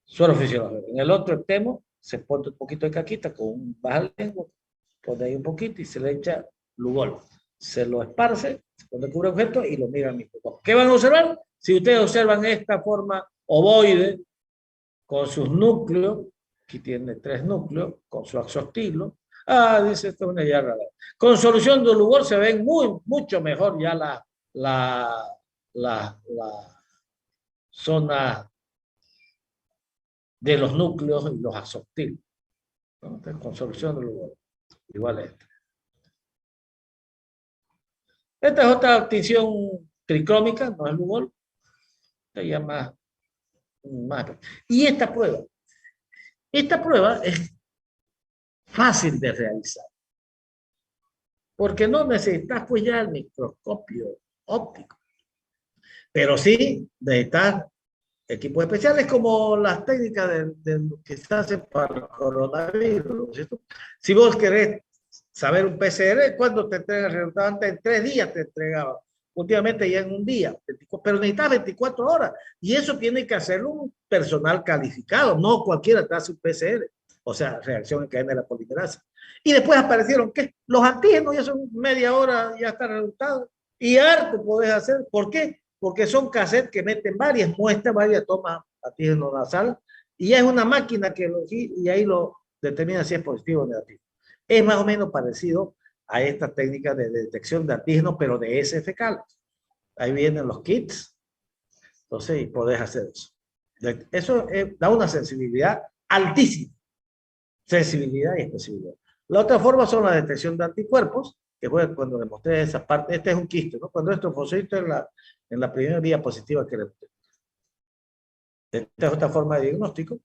suero fisiológico. En el otro extremo se pone un poquito de caquita con un baja lengua, pone ahí un poquito y se le echa Lugol. Se lo esparce, se pone cubre objeto y lo miran mismo. ¿Qué van a observar? Si ustedes observan esta forma ovoide con sus núcleos, aquí tiene 3 núcleos, con su axostilo. Dice, esto es una yarra. Con solución de Lugol se ven mucho mejor ya la zona de los núcleos y los axostilos. Entonces, con solución de Lugol. Igual a esta. Esta es otra tinción tricrómica, no es Lugol. Esta ya más. Y esta prueba es fácil de realizar. Porque no necesitas pues ya el microscopio óptico. Pero sí necesitas equipos especiales como las técnicas que se hacen para el coronavirus, ¿cierto? Si vos querés saber un PCR, ¿cuándo te entrega el resultado? Antes en 3 días te entregaba. Últimamente ya en un día, pero necesitas 24 horas. Y eso tiene que hacerlo un personal calificado, no cualquiera te hace un PCR, o sea, reacción en cadena de la polimerasa. Y después aparecieron, ¿qué? Los antígenos ya son media hora, ya está el resultado. Y harto podés hacer. ¿Por qué? Porque son cassettes que meten varias muestras, varias tomas antígeno nasal, y ya es una máquina que y ahí lo determina si es positivo o negativo. Es más o menos parecido a esta técnica de detección de antígenos, pero de heces fecales. Ahí vienen los kits. Entonces, y podés hacer eso. Eso da una sensibilidad altísima. Sensibilidad y especificidad. La otra forma son la detección de anticuerpos, que fue cuando le mostré esa parte. Este es un quiste, ¿no? Cuando esto fosfito en la primera diapositiva que le mostré. Esta es otra forma de diagnóstico.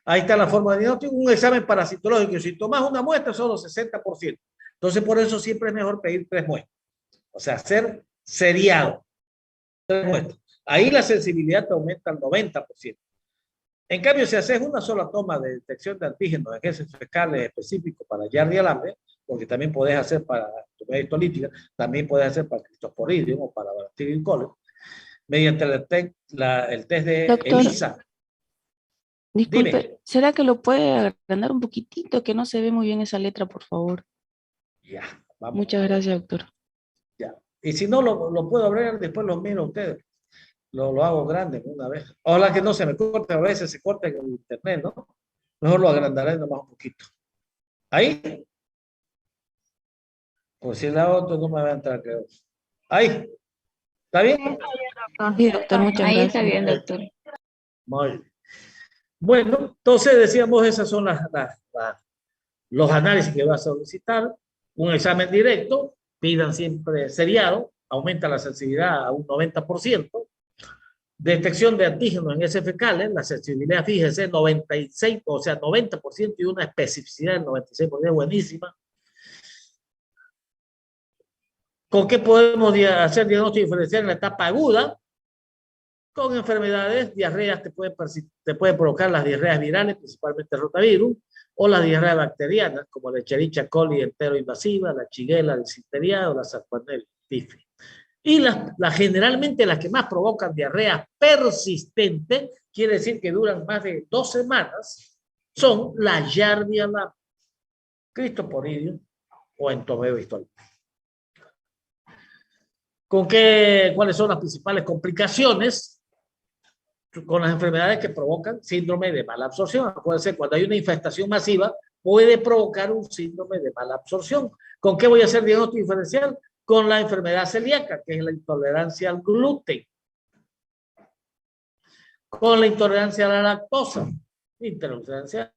Ahí está la forma de diagnóstico, un examen parasitológico. Si tomas una muestra, solo 60%. Entonces, por eso siempre es mejor pedir 3 muestras. O sea, ser seriado. 3 muestras. Ahí la sensibilidad te aumenta al 90%. En cambio, si haces una sola toma de detección de antígenos en heces fecales específicos para Yardia-Lambert, porque también podés hacer para tuberosidad histolítica, también podés hacer para Cryptosporidium o para Bacterium coli, mediante el test de Doctor, ELISA. disculpe, Dime. ¿será que lo puede agrandar un poquitito? Que no se ve muy bien esa letra, por favor. Ya, vamos. Muchas gracias, doctor. Ya. Y si no, lo puedo abrir, después lo miro a ustedes. Lo hago grande una vez. Ojalá que no se me corte, a veces se corta en el internet, ¿no? Mejor lo agrandaré nomás un poquito. Ahí. Pues si la otra no me va a entrar, creo. Ahí. ¿Está bien? Sí, doctor, muchas Ahí gracias. está bien, doctor. Muy bien. Bueno, entonces decíamos, esas son los análisis que va a solicitar. Un examen directo, pidan siempre seriado, aumenta la sensibilidad a un 90%. Detección de antígenos en heces fecales, la sensibilidad, fíjese, 96, o sea, 90% y una especificidad del 96%, buenísima. ¿Con qué podemos hacer diagnóstico diferencial en la etapa aguda? Con enfermedades, diarreas te pueden provocar las diarreas virales, principalmente el rotavirus, o las diarreas bacterianas, como la Escherichia coli enteroinvasiva, la Shigella disentería o la Salmonella typhi. Y generalmente las que más provocan diarrea persistente, quiere decir que duran más de 2 semanas, son la Yardia lambert, Cryptosporidium o Entomeo histórico. ¿Cuáles son las principales complicaciones con las enfermedades que provocan síndrome de mala absorción? Puede ser cuando hay una infestación masiva, puede provocar un síndrome de mala absorción. ¿Con qué voy a hacer diagnóstico diferencial? Con la enfermedad celíaca, que es la intolerancia al gluten. Con la intolerancia a la lactosa, intolerancia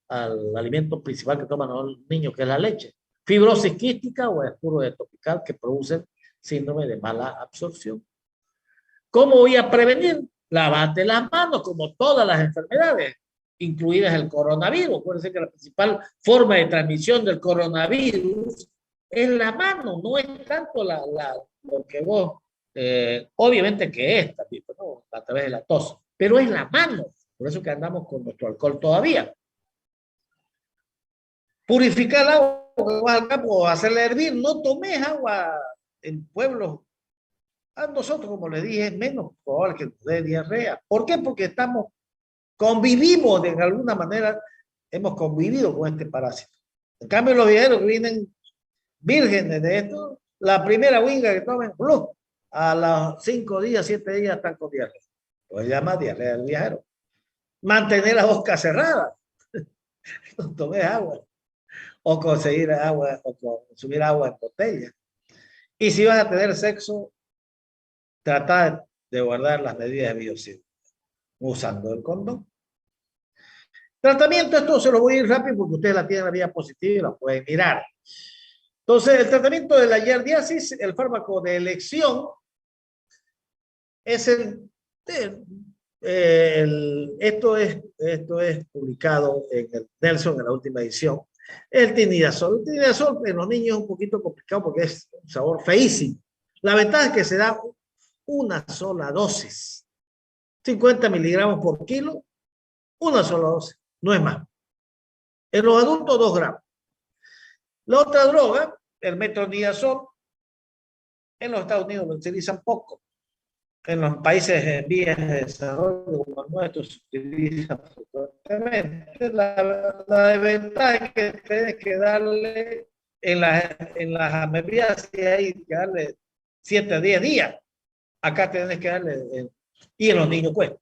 al alimento principal que toman los niños, que es la leche. Fibrosis quística o espuro etopical, que producen síndrome de mala absorción. ¿Cómo voy a prevenir? Lavate las manos, como todas las enfermedades, incluidas el coronavirus. Puede ser que la principal forma de transmisión del coronavirus es la mano, no es tanto lo que vos, obviamente que es también, ¿no? A través de la tos, pero es la mano. Por eso que andamos con nuestro alcohol todavía. Purificar el agua que vas al campo, hacerla hervir, no tomes agua en pueblos. A nosotros, como les dije, es menos probable que nos dé diarrea. ¿Por qué? Porque convivimos de alguna manera, hemos convivido con este parásito. En cambio, los viajeros que vienen vírgenes de esto, la primera winga que tomen, a los 5 días, 7 días están con diarrea. Pues se llama diarrea del viajero. Mantener la boca cerrada. No tomes agua. O conseguir agua, o consumir agua en botella. Y si vas a tener sexo, trata de guardar las medidas de bioseguridad usando el condón. Tratamiento, esto se lo voy a ir rápido porque ustedes la tienen en la diapositiva y la pueden mirar. Entonces, el tratamiento de la yardiasis, el fármaco de elección, es esto es publicado en el Nelson en la última edición. El tinidazol. El tinidazol en los niños es un poquito complicado porque es un sabor feísimo. La ventaja es que se da una sola dosis. 50 miligramos por kilo, una sola dosis, no es más. En los adultos, 2 gramos. La otra droga, el metronidazol, en los Estados Unidos lo utilizan poco. En los países en vías de desarrollo como el nuestro se utiliza frecuentemente. La desventaja es que tienes que darle en las amebias hay que darle 7 a 10 días. Acá tienes que darle, y en los niños cuesta.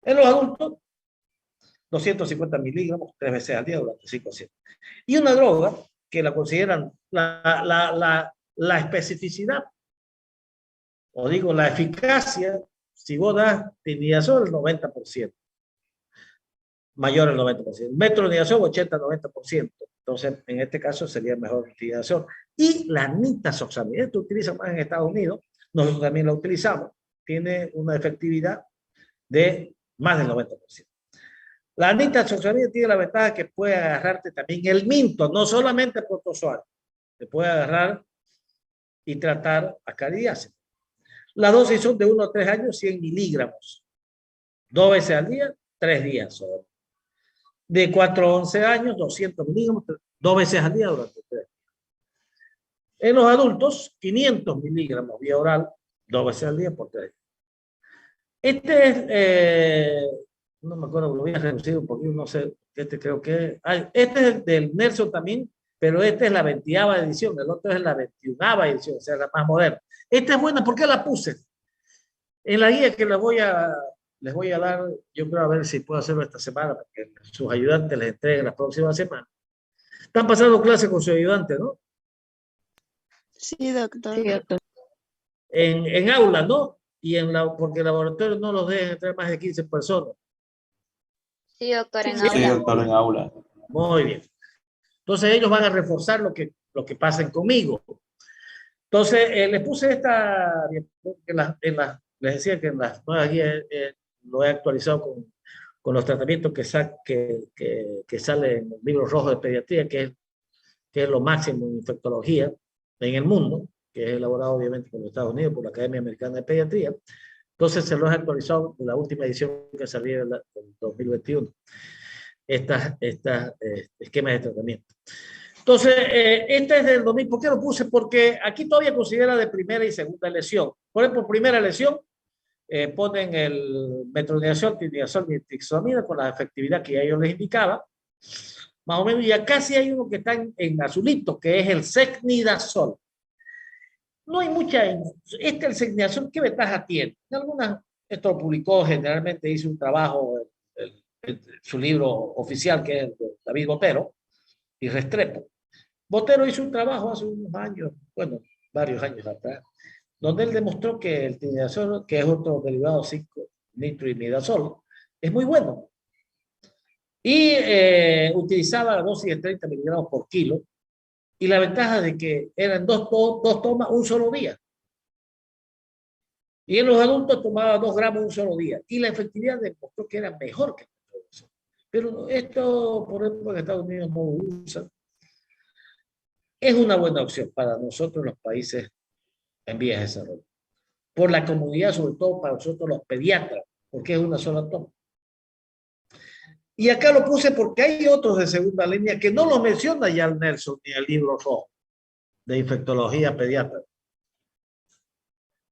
En los adultos, 250 miligramos 3 veces al día durante 5 a 7. Y una droga que la consideran la especificidad o digo la eficacia, si vos das tinidazol el 90%, mayor al 90%, metronidazol 80-90%, entonces en este caso sería mejor tinidazol. Y la nitazoxamida, esto utiliza más en Estados Unidos, nosotros también la utilizamos, tiene una efectividad de más del 90%. La nitazoxamida tiene la ventaja que puede agarrarte también el minto, no solamente el protozoario, te puede agarrar y tratar a caridiáceas. Las dosis son de 1 a 3 años, 100 miligramos. 2 veces al día, 3 días solo. De 4 a 11 años, 200 miligramos, 2 veces al día durante 3 días. En los adultos, 500 miligramos vía oral, 2 veces al día por 3 días. Este es, no me acuerdo, lo había reducido un poquito, no sé, este creo que, este es el del Nelson también, pero esta es la 20ª edición, el otro es la 21ª edición, o sea, la más moderna. Esta es buena, ¿por qué la puse? En la guía que les voy a dar, yo creo a ver si puedo hacerlo esta semana, para que sus ayudantes les entreguen la próxima semana. Están pasando clases con su ayudante, ¿no? Sí, doctor. Sí, doctor. En aula, ¿no? Y porque el laboratorio no los deja entrar más de 15 personas. Sí, doctor, en Sí, aula. doctor, en aula. Muy bien. Entonces ellos van a reforzar lo que pasen conmigo. Entonces les puse esta, les decía que en las nuevas guías lo he actualizado con los tratamientos que sale en el libro rojo de pediatría, que es lo máximo en infectología en el mundo, que es elaborado obviamente por los Estados Unidos, por la Academia Americana de Pediatría. Entonces se los he actualizado en la última edición que salió en 2021. Estas esquemas de tratamiento. Entonces, este es del 2000. ¿Por qué lo puse? Porque aquí todavía considera de primera y segunda lesión. Por ejemplo, primera lesión, ponen el metronidazol, tinidazol, nitazoxamida con la efectividad que ya yo les indicaba, más o menos, y acá sí hay uno que está en azulito, que es el secnidazol. No hay mucha, el secnidazol, ¿qué ventaja tiene? En algunas, esto lo publicó, generalmente hizo un trabajo, su libro oficial, que es de David Botero y Restrepo. Botero hizo un trabajo hace unos años, bueno, varios años atrás, donde él demostró que el tinidazol, que es otro derivado 5-nitroimidazol, es muy bueno. Y utilizaba la dosis de 30 miligramos por kilo, y la ventaja de que eran dos tomas un solo día. Y en los adultos tomaba 2 gramos un solo día, y la efectividad demostró que era mejor que el metronidazol. Pero esto, por ejemplo, en Estados Unidos no lo usan. Es una buena opción para nosotros los países en vías de desarrollo. Por la comunidad, sobre todo para nosotros los pediatras, porque es una sola toma. Y acá lo puse porque hay otros de segunda línea que no lo menciona ya el Nelson ni el libro rojo de infectología pediatra,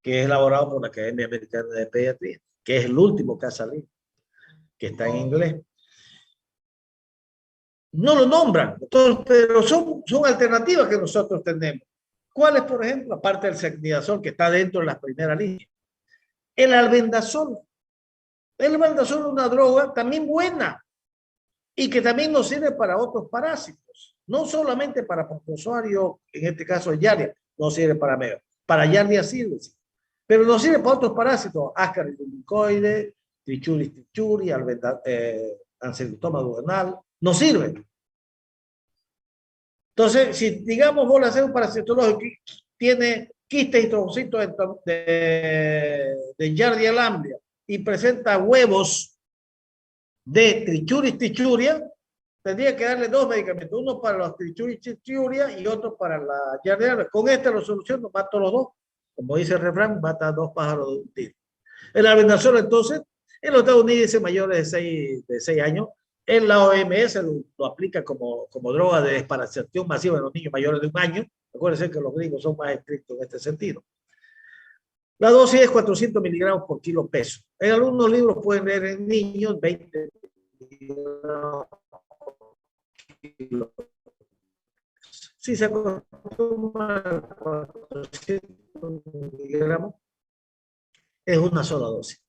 que es elaborado por la Academia Americana de Pediatría, que es el último que ha salido, que está en inglés. No lo nombran, pero son alternativas que nosotros tenemos. ¿Cuáles, por ejemplo? Aparte del secnidazol, que está dentro de la primera línea. El albendazol. El albendazol es una droga también buena y que también nos sirve para otros parásitos. No solamente para protozoarios, en este caso Giardia, no sirve para meo. Para Giardia sirve, pero nos sirve para otros parásitos. Ascaris lumbricoides, Trichuris trichuri, Anselitoma duodenal, nos sirve. Entonces, si digamos vos le haces un parasitológico que tiene quistes y trocitos de Giardia lamblia y presenta huevos de Trichuris trichuria, tendría que darle 2 medicamentos, uno para los Trichuris trichuria y otro para la Giardia lamblia. Con esta lo soluciono, mato los dos. Como dice el refrán, mata a 2 pájaros de un tiro. El albendazol, entonces, en los Estados Unidos dice mayores de 6 años. En la OMS lo aplica como droga de desparasitación masiva en los niños mayores de 1 año. Acuérdense que los gringos son más estrictos en este sentido. La dosis es 400 miligramos por kilo peso. En algunos libros pueden leer en niños 20 miligramos por kilo. Si se acostumbra a 400 miligramos, es una sola dosis.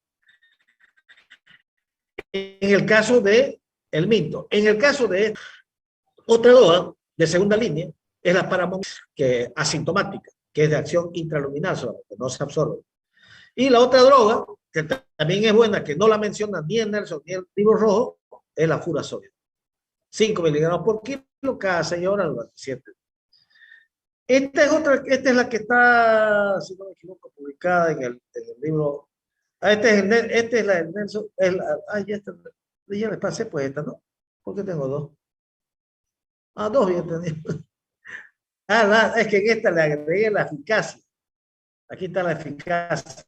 En el caso de el minto. En el caso de otra droga de segunda línea, es la paramonida, que es asintomática, que es de acción intraluminosa, que no se absorbe. Y la otra droga, que también es buena, que no la menciona ni en Nelson ni en el libro rojo, es la furazolida. 5 miligramos por kilo cada 6 horas durante 7 días. Esta es la que está, si no me equivoco, publicada en el libro. Este es la del Nelson. Ya les pasé pues esta, ¿no? ¿Por qué tengo dos? Dos ya tenía. Es que en esta le agregué la eficacia. Aquí está la eficacia.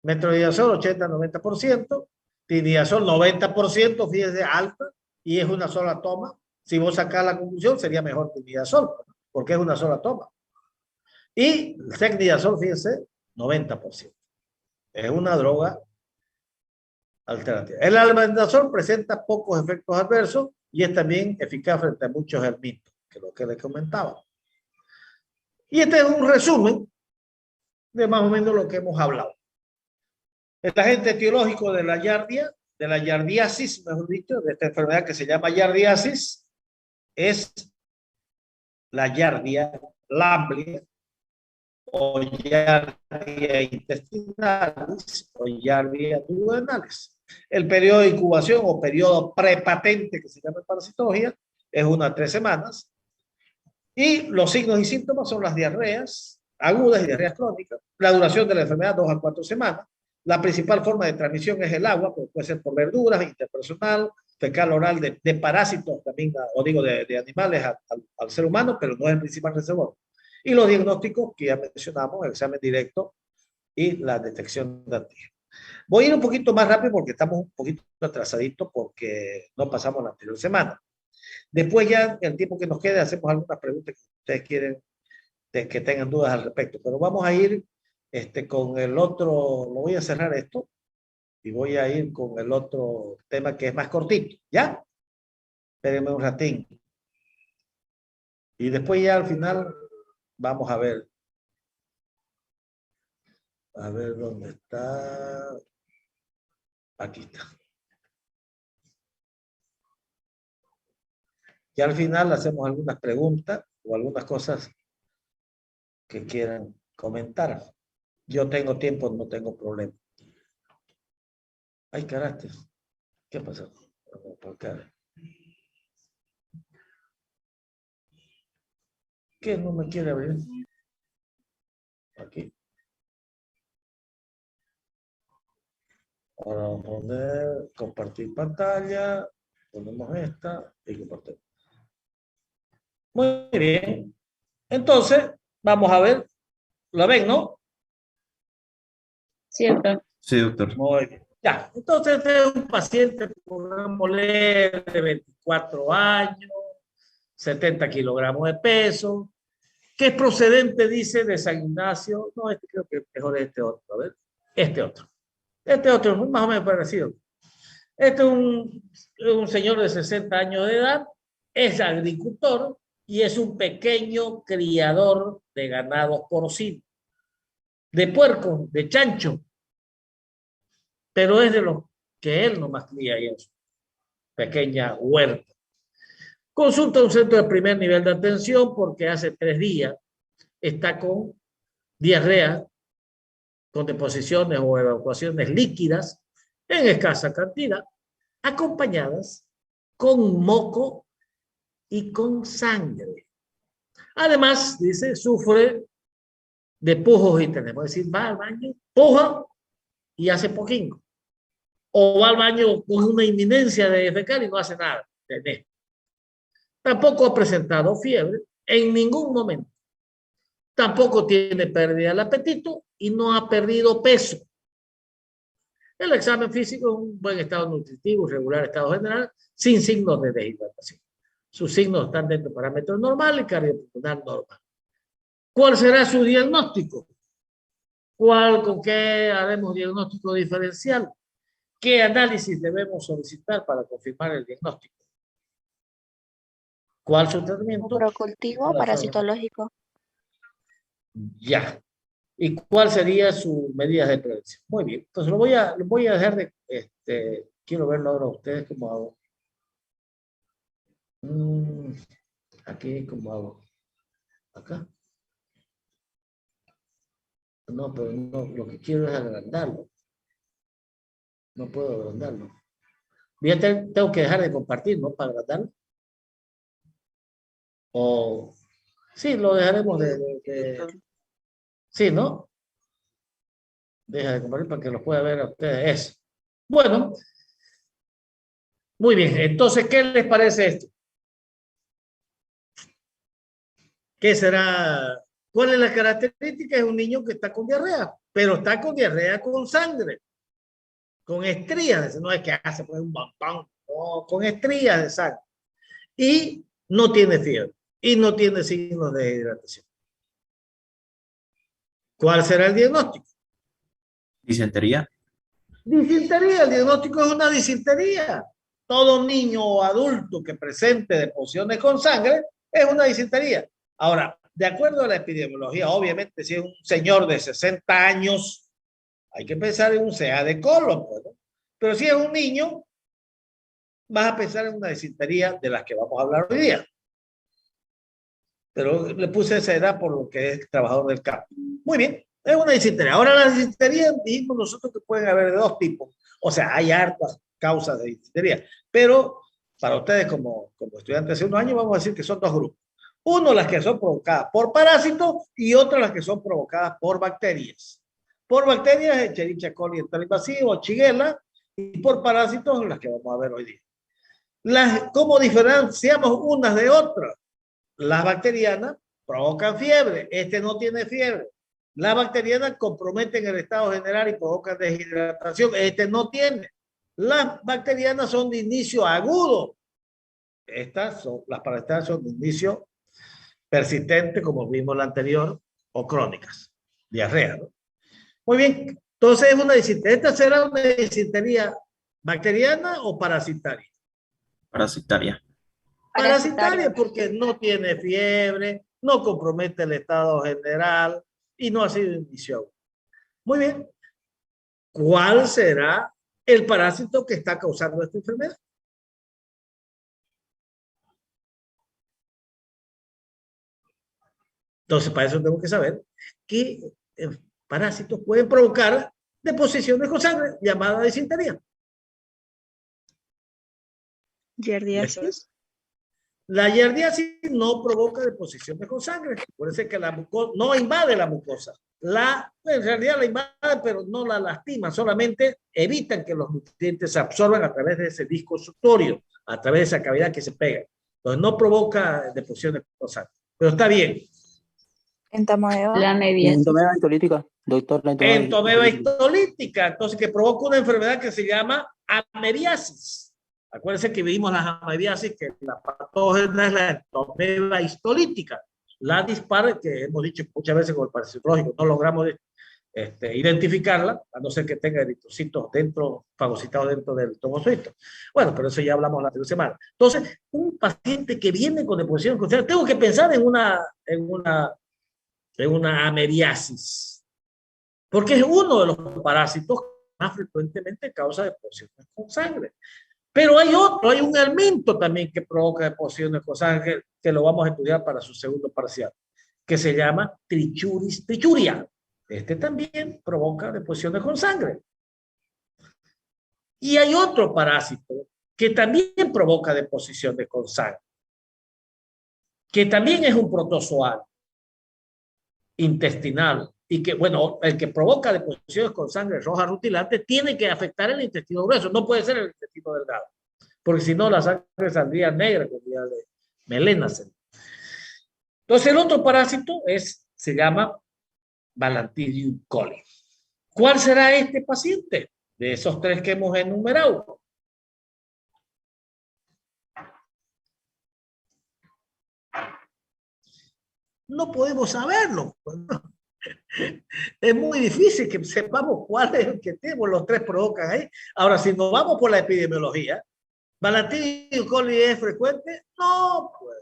Metronidazol 80-90%, tinidazol 90%, fíjese, alta, y es una sola toma. Si vos sacás la conclusión, sería mejor tinidazol, porque es una sola toma. Y el tecnidazol, fíjese, 90%. Es una droga alternativa. El albendazol presenta pocos efectos adversos y es también eficaz frente a muchos hermitos, que es lo que les comentaba. Y este es un resumen de más o menos lo que hemos hablado. El agente etiológico de la yardia, de la yardiasis, mejor dicho, de esta enfermedad que se llama yardiasis, es la yardia lamblia o yardia intestinalis o yardia duodenales. El periodo de incubación o periodo prepatente que se llama parasitología es unas 3 semanas. Y los signos y síntomas son las diarreas agudas y diarreas crónicas. La duración de la enfermedad 2 a 4 semanas. La principal forma de transmisión es el agua, pero puede ser por verduras, interpersonal, fecal oral de parásitos también, o digo de animales al ser humano, pero no es el principal reservorio. Y los diagnósticos que ya mencionamos, el examen directo y la detección de antígenos. Voy a ir un poquito más rápido porque estamos un poquito atrasaditos porque no pasamos la anterior semana. Después ya, en el tiempo que nos quede, hacemos algunas preguntas que ustedes quieren que tengan dudas al respecto. Pero vamos a ir con el otro, lo voy a cerrar esto y voy a ir con el otro tema que es más cortito, ¿ya? Espérenme un ratín. Y después ya al final vamos a ver dónde está. Aquí está. Y al final hacemos algunas preguntas o algunas cosas que quieran comentar. Yo tengo tiempo, no tengo problema. Ay, carácter. ¿Qué pasó? Por acá. ¿Qué no me quiere abrir? Aquí. Ahora vamos a poner compartir pantalla. Ponemos esta y compartir. Muy bien. Entonces, vamos a ver. ¿La ven, no? Sí, doctor. Sí, doctor. Muy bien. Ya. Entonces, este es un paciente, pongámosle, de 24 años, 70 kilogramos de peso, que es procedente, dice, de San Ignacio. No, creo que mejor es este otro. A ver. Este otro. Este otro, más o menos parecido. Este es un señor de 60 años de edad, es agricultor y es un pequeño criador de ganado porcino, de puerco, de chancho, pero es de los que él nomás cría ahí en su pequeña huerta. Consulta un centro de primer nivel de atención porque hace 3 días está con diarrea, con deposiciones o evacuaciones líquidas en escasa cantidad, acompañadas con moco y con sangre. Además, dice, sufre de pujos internos. Es decir, va al baño, puja y hace poquín. O va al baño con una inminencia de defecar y no hace nada. Tampoco ha presentado fiebre en ningún momento. Tampoco tiene pérdida del apetito y no ha perdido peso. El examen físico es un buen estado nutritivo, regular estado general, sin signos de deshidratación. Sus signos están dentro de parámetros normales y cardiopulmonar normal. ¿Cuál será su diagnóstico? ¿Con qué haremos diagnóstico diferencial? ¿Qué análisis debemos solicitar para confirmar el diagnóstico? ¿Cuál su tratamiento? Procultivo parasitológico. Ya. ¿Y cuál sería su medida de prevención? Muy bien. Entonces lo voy a dejar de... quiero verlo ahora a ustedes cómo hago. Aquí, ¿cómo hago? Acá. No, pero no, lo que quiero es agrandarlo. No puedo agrandarlo. Bien, tengo que dejar de compartir, ¿no? Para agrandarlo. O sí, lo dejaremos sí, ¿no? Deja de compartir para que lo pueda ver a ustedes. Eso. Bueno, muy bien. Entonces, ¿qué les parece esto? ¿Qué será? ¿Cuál es la característica? Es un niño que está con diarrea, pero está con diarrea con sangre, con estrías. No es que se pone un montón, no, con estrías de sangre. Y no tiene fiebre y no tiene signos de hidratación. ¿Cuál será el diagnóstico? Disentería. Disentería. El diagnóstico es una disentería. Todo niño o adulto que presente deposiciones con sangre es una disentería. Ahora, de acuerdo a la epidemiología, obviamente, si es un señor de 60 años, hay que pensar en un CA de colon, ¿no? Pero si es un niño, vas a pensar en una disentería de las que vamos a hablar hoy día. Pero le puse esa edad por lo que es trabajador del campo. Muy bien, es una disentería. Ahora, la disentería, dijimos nosotros que pueden haber de dos tipos. O sea, hay hartas causas de disentería. Pero para ustedes, como estudiantes hace unos años, vamos a decir que son dos grupos. Uno, las que son provocadas por parásitos y otras las que son provocadas por bacterias. Por bacterias, Escherichia coli enteroinvasiva o Shigella, y por parásitos, las que vamos a ver hoy día. ¿Cómo diferenciamos unas de otras? Las bacterianas provocan fiebre. Este no tiene fiebre. Las bacterianas comprometen el estado general y provocan deshidratación. Este no tiene. Las bacterianas son de inicio agudo. Las parasitarias son de inicio persistente, como vimos la anterior, o crónicas. Diarrea, ¿no? Muy bien. Entonces es una disentería. ¿Esta será una disentería bacteriana o parasitaria? Parasitaria. Parasitaria porque no tiene fiebre, no compromete el estado general y no ha sido inicio. Muy bien. ¿Cuál será el parásito que está causando esta enfermedad? Entonces, para eso tengo que saber qué parásitos pueden provocar deposiciones con sangre, llamada disentería. Giardiasis. La giardiasis no provoca deposiciones con sangre. Puede que la mucosa no invade la mucosa. En realidad la invade, pero no la lastima. Solamente evitan que los nutrientes se absorban a través de ese disco suctorio, a través de esa cavidad que se pega. Entonces no provoca deposiciones con sangre. Pero está bien. Entomóeba. La mediasis. Entomeba histolítica, doctor. La Entomeba histolítica, entonces que provoca una enfermedad que se llama amebiasis. Acuérdense que vimos las amebiasis, que la patógena es la entomeba histolítica. La dispara, que hemos dicho muchas veces con el parasitológico, no logramos identificarla, a no ser que tenga eritrocitos dentro, fagocitados dentro del tomocito. Bueno, pero eso ya hablamos la anterior semana. Entonces, un paciente que viene con deposición constante, tengo que pensar en una amebiasis, porque es uno de los parásitos que más frecuentemente causa deposiciones con sangre. Pero hay un elemento también que provoca deposiciones con sangre, que lo vamos a estudiar para su segundo parcial, que se llama Trichuris trichuria. Este también provoca deposiciones con sangre. Y hay otro parásito que también provoca deposiciones con sangre, que también es un protozoario intestinal, y que, bueno, el que provoca deposiciones con sangre roja rutilante tiene que afectar el intestino grueso, no puede ser el intestino delgado, porque si no la sangre saldría negra, con día de melenas. Entonces el otro parásito se llama Balantidium coli. ¿Cuál será este paciente de esos tres que hemos enumerado? No podemos saberlo. Es muy difícil que sepamos cuál es el que tenemos, los tres provocan ahí. Ahora, si nos vamos por la epidemiología, ¿Balantidium coli es frecuente? No, pues.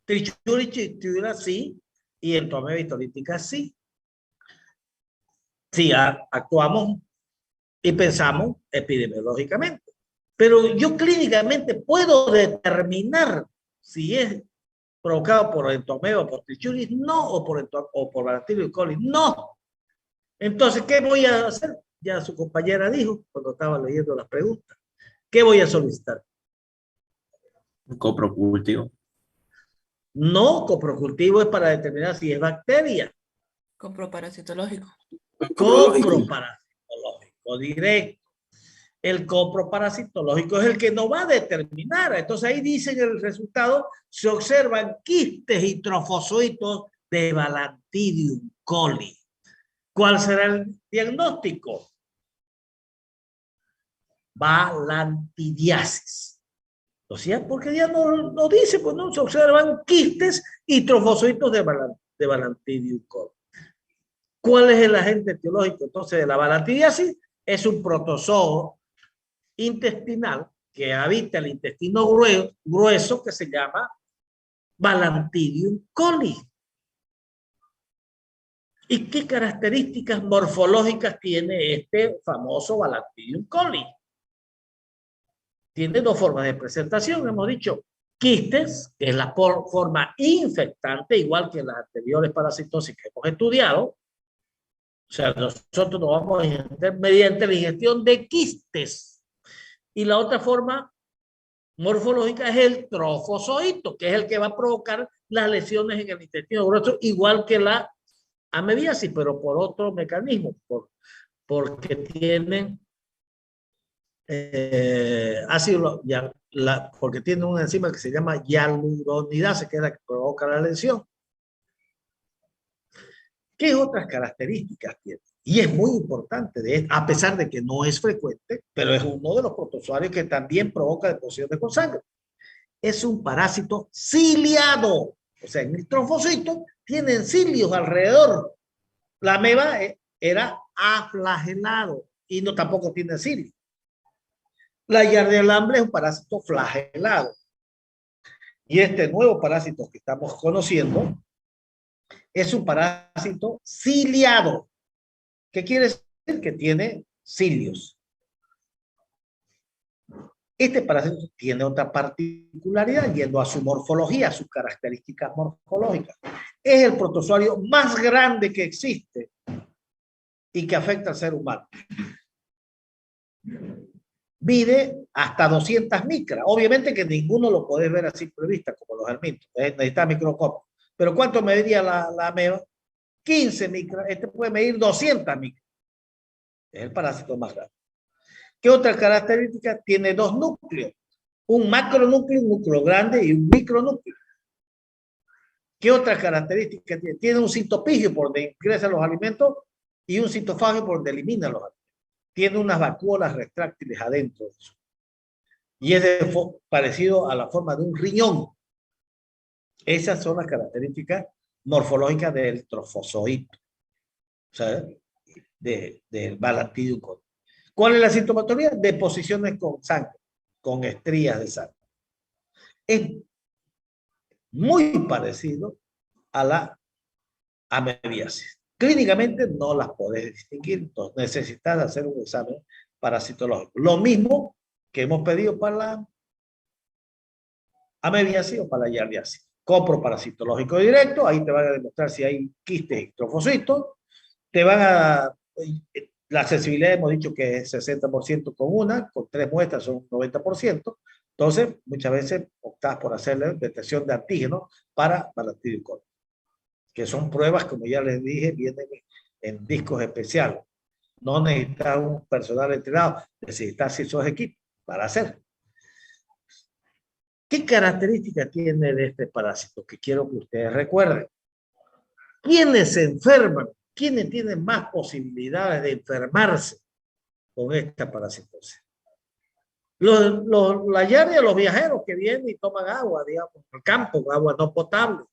Trichuris trichuria sí, y entomeba histolítica sí. Sí, actuamos y pensamos epidemiológicamente. Pero yo clínicamente puedo determinar si es provocado por entomeba, por trichuris, no, o por Balantidium coli, no. Entonces, ¿qué voy a hacer? Ya su compañera dijo cuando estaba leyendo las preguntas. ¿Qué voy a solicitar? Un coprocultivo. No, coprocultivo es para determinar si es bacteria. Coproparasitológico. Coproparasitológico, directo. El coproparasitológico es el que no va a determinar. Entonces ahí dicen el resultado, se observan quistes y trofozoitos de Balantidium coli. ¿Cuál será el diagnóstico? Balantidiasis. O sea, porque ya no dice, pues no se observan quistes y trofozoitos de Balantidium coli. ¿Cuál es el agente etiológico entonces de la balantidiasis? Es un protozoo intestinal que habita el intestino grueso que se llama Balantidium coli. ¿Y qué características morfológicas tiene este famoso Balantidium coli? Tiene dos formas de presentación, hemos dicho. Quistes, que es la forma infectante, igual que las anteriores parasitosis que hemos estudiado. O sea, nosotros nos vamos a entender mediante la ingestión de quistes. Y la otra forma morfológica es el trofozoito, que es el que va a provocar las lesiones en el intestino grueso, igual que la amebiasis, pero por otro mecanismo, porque tienen porque tienen una enzima que se llama hialuronidasa, que es la que provoca la lesión. ¿Qué otras características tiene? Y es muy importante, a pesar de que no es frecuente, pero es uno de los protozoarios que también provoca deposiciones con sangre. Es un parásito ciliado. O sea, en el trofocito tienen cilios alrededor. La ameba era aflagelado y no tampoco tiene cilios. La Yardia-Lamblia es un parásito flagelado. Y este nuevo parásito que estamos conociendo es un parásito ciliado. ¿Qué quiere decir? Que tiene cilios. Este parásito tiene otra particularidad, yendo a su morfología, a sus características morfológicas. Es el protozoario más grande que existe y que afecta al ser humano. Mide hasta 200 micras. Obviamente que ninguno lo podés ver así por vista, como los helmintos. Necesita microscopio. Pero ¿cuánto mediría la ameba? 15 micras. Este puede medir 200 micras. Es el parásito más grande. ¿Qué otra característica? Tiene dos núcleos. Un macronúcleo, un núcleo grande y un micronúcleo. ¿Qué otra característica tiene? Tiene un citopigio por donde ingresan los alimentos y un citofagio por donde elimina los alimentos. Tiene unas vacuolas retráctiles adentro de eso. Y es parecido a la forma de un riñón. Esas son las características morfológicas del trofozoito. ¿Sabes? Del Balantidium coli. ¿Cuál es la sintomatología? Deposiciones con sangre, con estrías de sangre. Es muy parecido a la amebiasis. Clínicamente no las podés distinguir, entonces necesitas hacer un examen parasitológico. Lo mismo que hemos pedido para la amebiasis o para la yardiasis. Coproparasitológico directo, ahí te van a demostrar si hay quistes y trofocitos. Te van a... La sensibilidad hemos dicho que es 60% con una, con 3 muestras son un 90%. Entonces, muchas veces optas por hacerle detección de antígenos para Balantidium coli, que son pruebas, como ya les dije, vienen en discos especiales. No necesitas un personal entrenado, necesitas esos equipos para hacer. ¿Qué características tiene de este parásito? Que quiero que ustedes recuerden. ¿Quiénes se enferman? ¿Quiénes tienen más posibilidades de enfermarse con esta parasitosis? La yardia, los viajeros que vienen y toman agua, digamos, en el campo, agua no potable.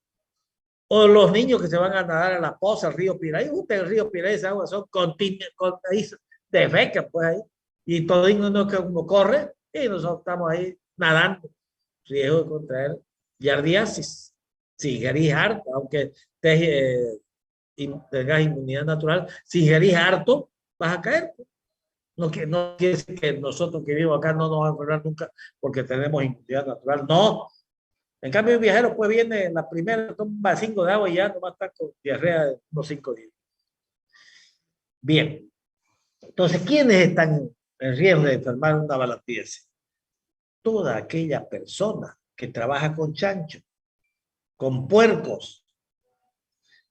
O los niños que se van a nadar a la poza, al río Piraí. El río Piraí, esa agua son de feca, pues ahí. Y todo el mundo que uno corre y nosotros estamos ahí nadando. Riesgo de contraer yardiasis. Si ingerís harto, aunque tengas inmunidad natural, si ingerís harto, vas a caer. No quiere decir que nosotros que vivimos acá no nos vamos a enfermar nunca porque tenemos inmunidad natural. No. En cambio, el viajero pues viene en la primera, toma 5 de agua y ya nomás está con diarrea de unos 5 días. Bien. Entonces, ¿quiénes están en riesgo de enfermar una balantidiasis? Toda aquella persona que trabaja con chancho, con puercos,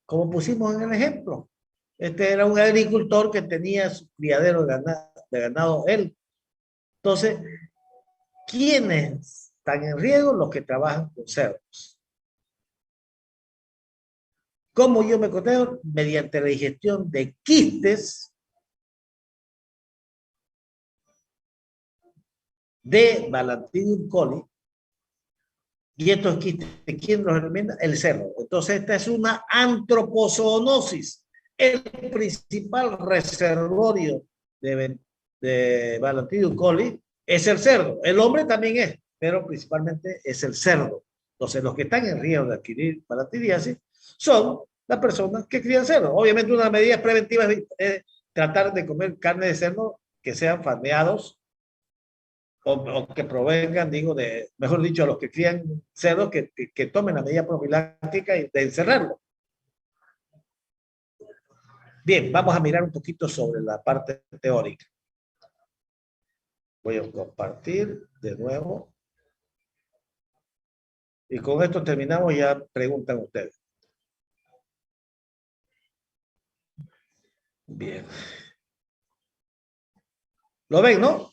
como pusimos en el ejemplo. Este era un agricultor que tenía su criadero de ganado él. Entonces, ¿quiénes están en riesgo? Los que trabajan con cerdos. ¿Cómo yo me contajo? Mediante la digestión de quistes de Balantidium coli. Y estos quistes, ¿quién los elimina? El cerdo. Entonces, esta es una antropozoonosis. El principal reservorio de Balantidium coli es el cerdo. El hombre también es, pero principalmente es el cerdo. Entonces, los que están en riesgo de adquirir balantidiasis son las personas que crían cerdo. Obviamente, una medida preventiva es tratar de comer carne de cerdo que sean farmeados o que provengan, digo, mejor dicho, a los que crían cerdos que tomen la medida profiláctica de encerrarlo. Bien, vamos a mirar un poquito sobre la parte teórica. Voy a compartir de nuevo. Y con esto terminamos, ya preguntan ustedes. Bien. ¿Lo ven, no?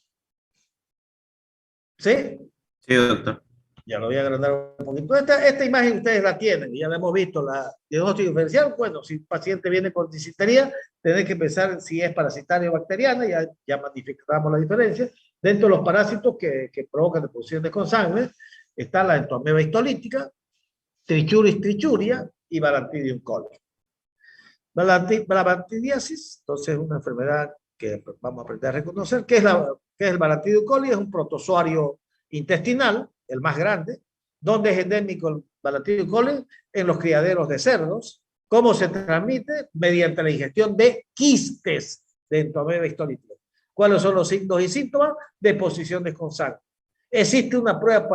¿Sí? Sí, doctor. Ya lo voy a agrandar un poquito. Esta imagen ustedes la tienen, ya la hemos visto, la diagnóstico diferencial. Bueno, si un paciente viene con disentería, tenés que pensar si es parasitaria o bacteriana, ya magnificamos la diferencia. Dentro de los parásitos que provocan deposiciones con sangre, está la entomeba histolítica, Trichuris trichuria y Balantidium coli. La balantidiasis, entonces es una enfermedad que vamos a aprender a reconocer. ¿Qué es el Balantidium coli? Es un protozoario intestinal, el más grande. ¿Dónde es endémico el Balantidium coli? En los criaderos de cerdos. ¿Cómo se transmite? Mediante la ingestión de quistes de entomeba histolítica. ¿Cuáles son los signos y síntomas? Deposiciones con sangre. ¿Existe una prueba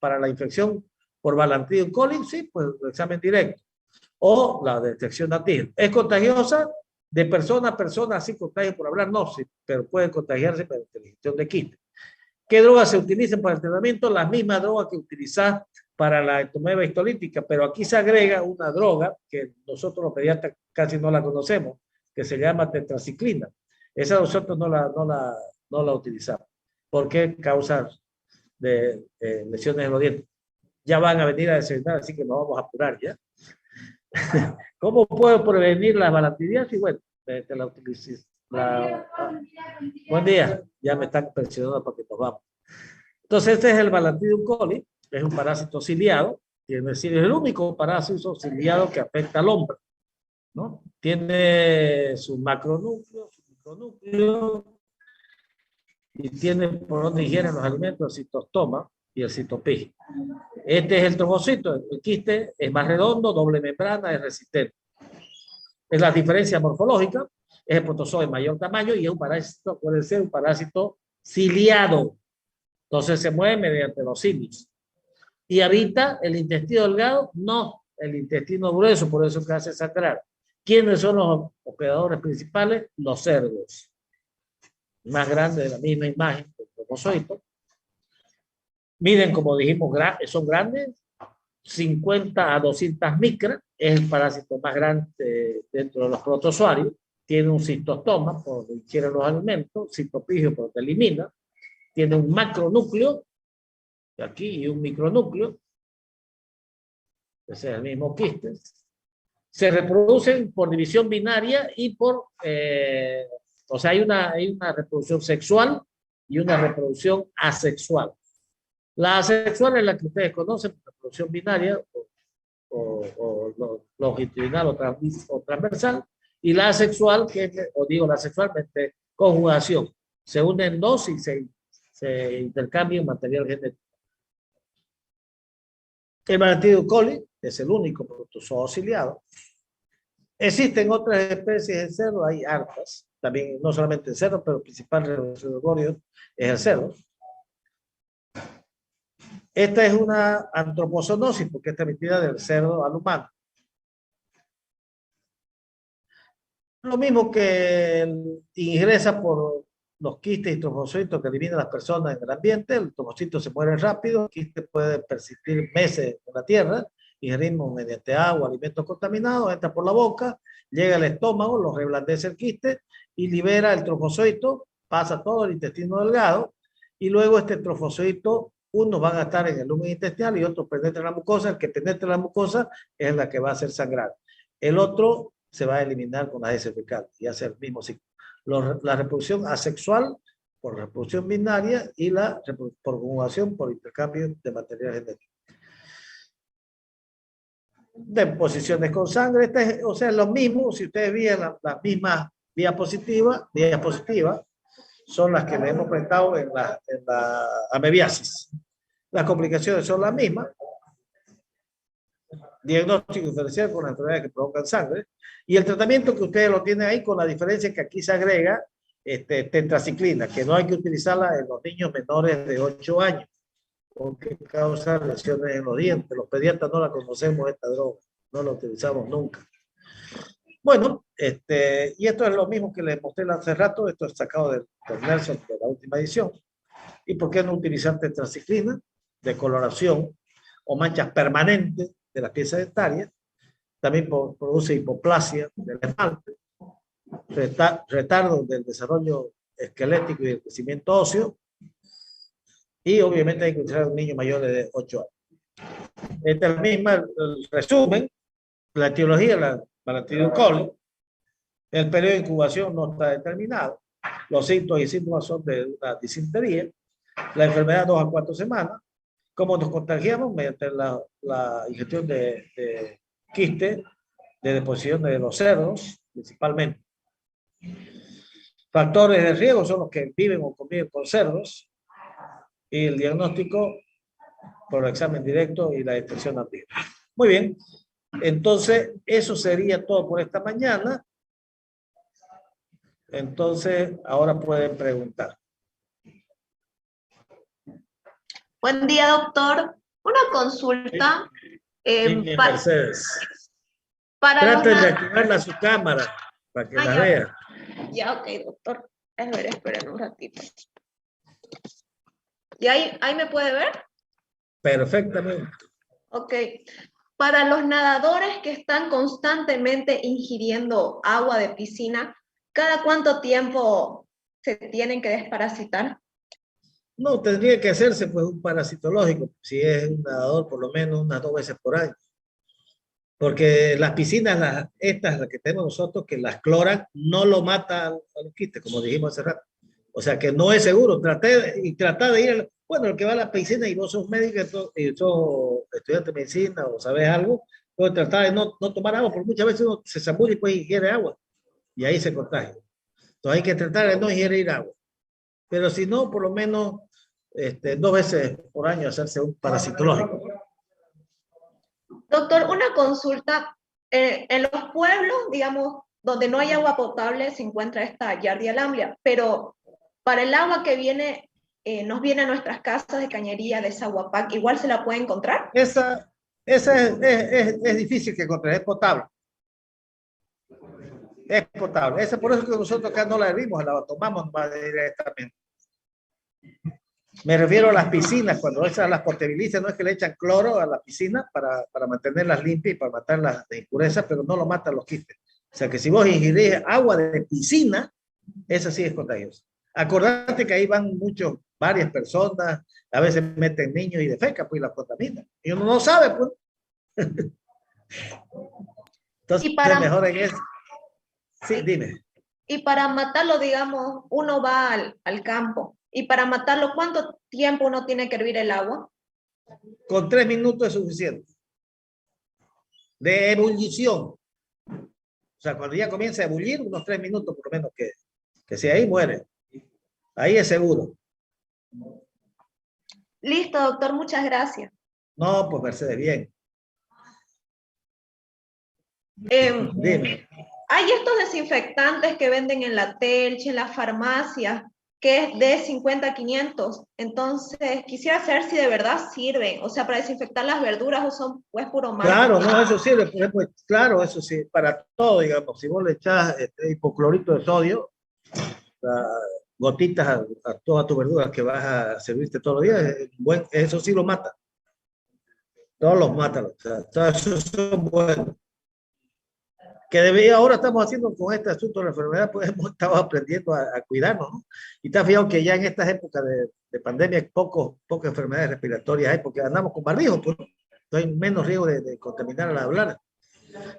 para la infección por Balantidium coli? Sí, pues el examen directo. O la detección de antígenos. ¿Es contagiosa? De persona a persona, así contagio por hablar, no, sí, pero puede contagiarse por la ingestión de quistes. ¿Qué drogas se utilizan para el tratamiento? Las mismas drogas que utilizás para la entomeba histolítica, pero aquí se agrega una droga que nosotros los pediatras casi no la conocemos, que se llama tetraciclina. Esa nosotros no la utilizamos. ¿Por qué? Causa de lesiones en los dientes. Ya van a venir a desayunar, así que nos vamos a apurar ya. ¿Cómo puedo prevenir la balantidiasis? Bueno, te la utilices. Buen día, ya me están presionando para que nos vamos. Entonces, este es el Balantidium coli, es un parásito ciliado, es decir, es el único parásito ciliado que afecta al hombre, ¿no? Tiene su macronúcleo, su micronúcleo, y tiene por donde ingieren los alimentos el citostoma y el citopígeo. Este es el trombocito, el quiste es más redondo, doble membrana, es resistente. Es la diferencia morfológica, es el protozoo de mayor tamaño y es un parásito, puede ser un parásito ciliado. Entonces se mueve mediante los cilios. ¿Y habita el intestino delgado? No, el intestino grueso, por eso que hace sangrar. ¿Quiénes son los hospedadores principales? Los cerdos. Más grande de la misma imagen, el trombocito. Miden, como dijimos, son grandes, 50 a 200 micras, es el parásito más grande dentro de los protozoarios, tiene un citostoma, por donde ingieren los alimentos, citopígeo, por donde elimina, tiene un macronúcleo, aquí, y un micronúcleo, ese es el mismo quiste, se reproducen por división binaria y por, o sea, hay una reproducción sexual y una reproducción asexual. La asexual es la que ustedes conocen, reproducción binaria o longitudinal o transversal, y la asexual, la sexualmente, conjugación. Se unen dos y se intercambian material genético. El Balantidium coli es el único protozoo ciliado. Existen otras especies de cerdo, hay hartas, también no solamente el cerdo, pero el principal reservorio es el cerdo. Esta es una antropozoonosis porque es transmitida del cerdo al humano. Lo mismo que ingresa por los quistes y trofocitos que eliminan las personas en el ambiente. El trofocito se muere rápido, el quiste puede persistir meses en la tierra, ingerimos mediante agua, alimentos contaminados, entra por la boca, llega al estómago, lo reblandece el quiste y libera el trofocito, pasa todo el intestino delgado y luego este trofocito, unos van a estar en el lumen intestinal y otros penetran la mucosa. El que penetra la mucosa es la que va a hacer sangrar. El otro se va a eliminar con la heces fecal y hace el mismo ciclo. La reproducción asexual por reproducción binaria y la por conjugación por intercambio de material genético. Deposiciones con sangre, o sea, lo mismo, si ustedes vieran las mismas diapositivas son las que le hemos presentado en la amebiasis. Las complicaciones son las mismas. Diagnóstico diferencial con las enfermedades que provocan sangre. Y el tratamiento que ustedes lo tienen ahí, con la diferencia que aquí se agrega tetraciclina, que no hay que utilizarla en los niños menores de 8 años, porque causa lesiones en los dientes. Los pediatras no la conocemos, esta droga, no la utilizamos nunca. Bueno, y esto es lo mismo que les mostré hace rato, esto es sacado del Nelson de la última edición. ¿Y por qué no utilizar tetraciclina? Decoloración o manchas permanentes de las piezas dentarias. También produce hipoplasia del esmalte, retardo del desarrollo esquelético y del crecimiento óseo, y obviamente hay que utilizar a un niño mayor de 8 años. Esta es la misma, el resumen, la etiología, la Bacillus coli. El periodo de incubación no está determinado. Los síntomas y síntomas son de una disentería. La enfermedad 2 a 4 semanas. ¿Cómo nos contagiamos? Mediante la ingestión de quiste, de deposición de los cerdos, principalmente. Factores de riesgo son los que viven o conviven con cerdos. Y el diagnóstico por el examen directo y la detección antigua. Muy bien. Entonces, eso sería todo por esta mañana. Entonces, ahora pueden preguntar. Buen día, doctor. Una consulta. Dime, Mercedes. Para Traten de activarla su cámara para que la vean. Ya, ok, doctor. A ver, esperen un ratito. ¿Y ahí me puede ver? Perfectamente. Ok. Para los nadadores que están constantemente ingiriendo agua de piscina, ¿cada cuánto tiempo se tienen que desparasitar? No, tendría que hacerse pues un parasitológico, si es un nadador por lo menos unas 2 veces por año. Porque las piscinas, estas las que tenemos nosotros, que las cloran, no lo mata a los quistes, como dijimos hace rato. O sea que no es seguro. Tratar de ir, bueno, el que va a la piscina y vos sos médico y sos estudiante de medicina o sabes algo, puedes tratar de no tomar agua, porque muchas veces uno se zambulla y pues ingiere agua y ahí se contagia. Entonces hay que tratar de no ingerir agua. Pero si no, por lo menos 2 veces por año hacerse un parasitológico. Doctor, una consulta. En los pueblos, digamos, donde no hay agua potable, se encuentra esta Giardia lamblia, pero para el agua que viene, nos viene a nuestras casas de cañería, de Zahuapac, ¿igual se la puede encontrar? Esa es difícil que encontrar, es potable. Es potable. Esa, por eso que nosotros acá no la hervimos, la tomamos directamente. Me refiero a las piscinas, cuando esas las potabilizan, no es que le echan cloro a la piscina para mantenerlas limpias y para matar las impurezas, pero no lo matan los quistes. O sea que si vos ingirís agua de piscina, esa sí es contagiosa. Acordate que ahí van varias personas, a veces meten niños y defecan, pues, y las contaminan. Y uno no sabe, pues. Entonces, mejor en eso. Sí, dime. Y para matarlo, digamos, uno va al campo. Y para matarlo, ¿cuánto tiempo uno tiene que hervir el agua? Con 3 minutos es suficiente. De ebullición. O sea, cuando ya comienza a ebullir, unos 3 minutos por lo menos que si ahí muere. Ahí es seguro. Listo, doctor, muchas gracias. No, pues Mercedes, bien. Dime. Hay estos desinfectantes que venden en la Telch, en las farmacias, que es de 50 a 500. Entonces, quisiera saber si de verdad sirven, o sea, para desinfectar las verduras o es puro marketing. Claro, no, eso sirve, por ejemplo, claro, eso sí, para todo, digamos, si vos le echás hipoclorito de sodio, gotitas a todas tus verduras que vas a servirte todos los días, eso sí lo mata. Todos los matan, o sea, todos esos son buenos. Ahora estamos haciendo con este asunto de la enfermedad, pues hemos estado aprendiendo a cuidarnos, ¿no? Y está fijado que ya en estas épocas de pandemia pocas enfermedades respiratorias hay, porque andamos con barbijo, pues hay menos riesgo de contaminar al hablar.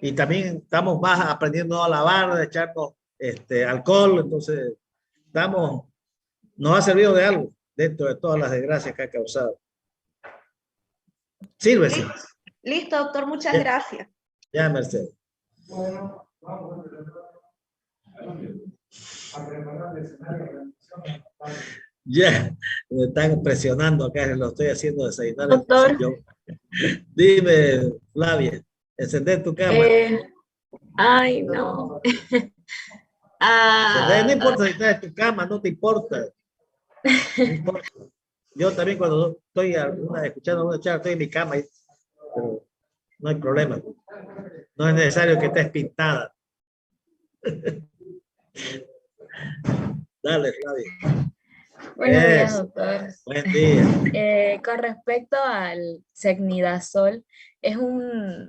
Y también estamos más aprendiendo a lavar, a echarnos alcohol, entonces nos ha servido de algo dentro de todas las desgracias que ha causado. Sirve, sí. Listo, doctor, muchas Ya. gracias. Ya, Mercedes. Ya, me están presionando acá, lo estoy haciendo desayunar. Doctor. Dime, Flavia, encender tu cámara. Ay, no. No importa si estás en tu cama, no te importa. No importa. Yo también cuando estoy escuchando una charla, estoy en mi cama, pero no hay problema. No es necesario que estés pintada. Dale, Flavia. Buenos días, doctor. Buen día. Con respecto al Secnidazol, es un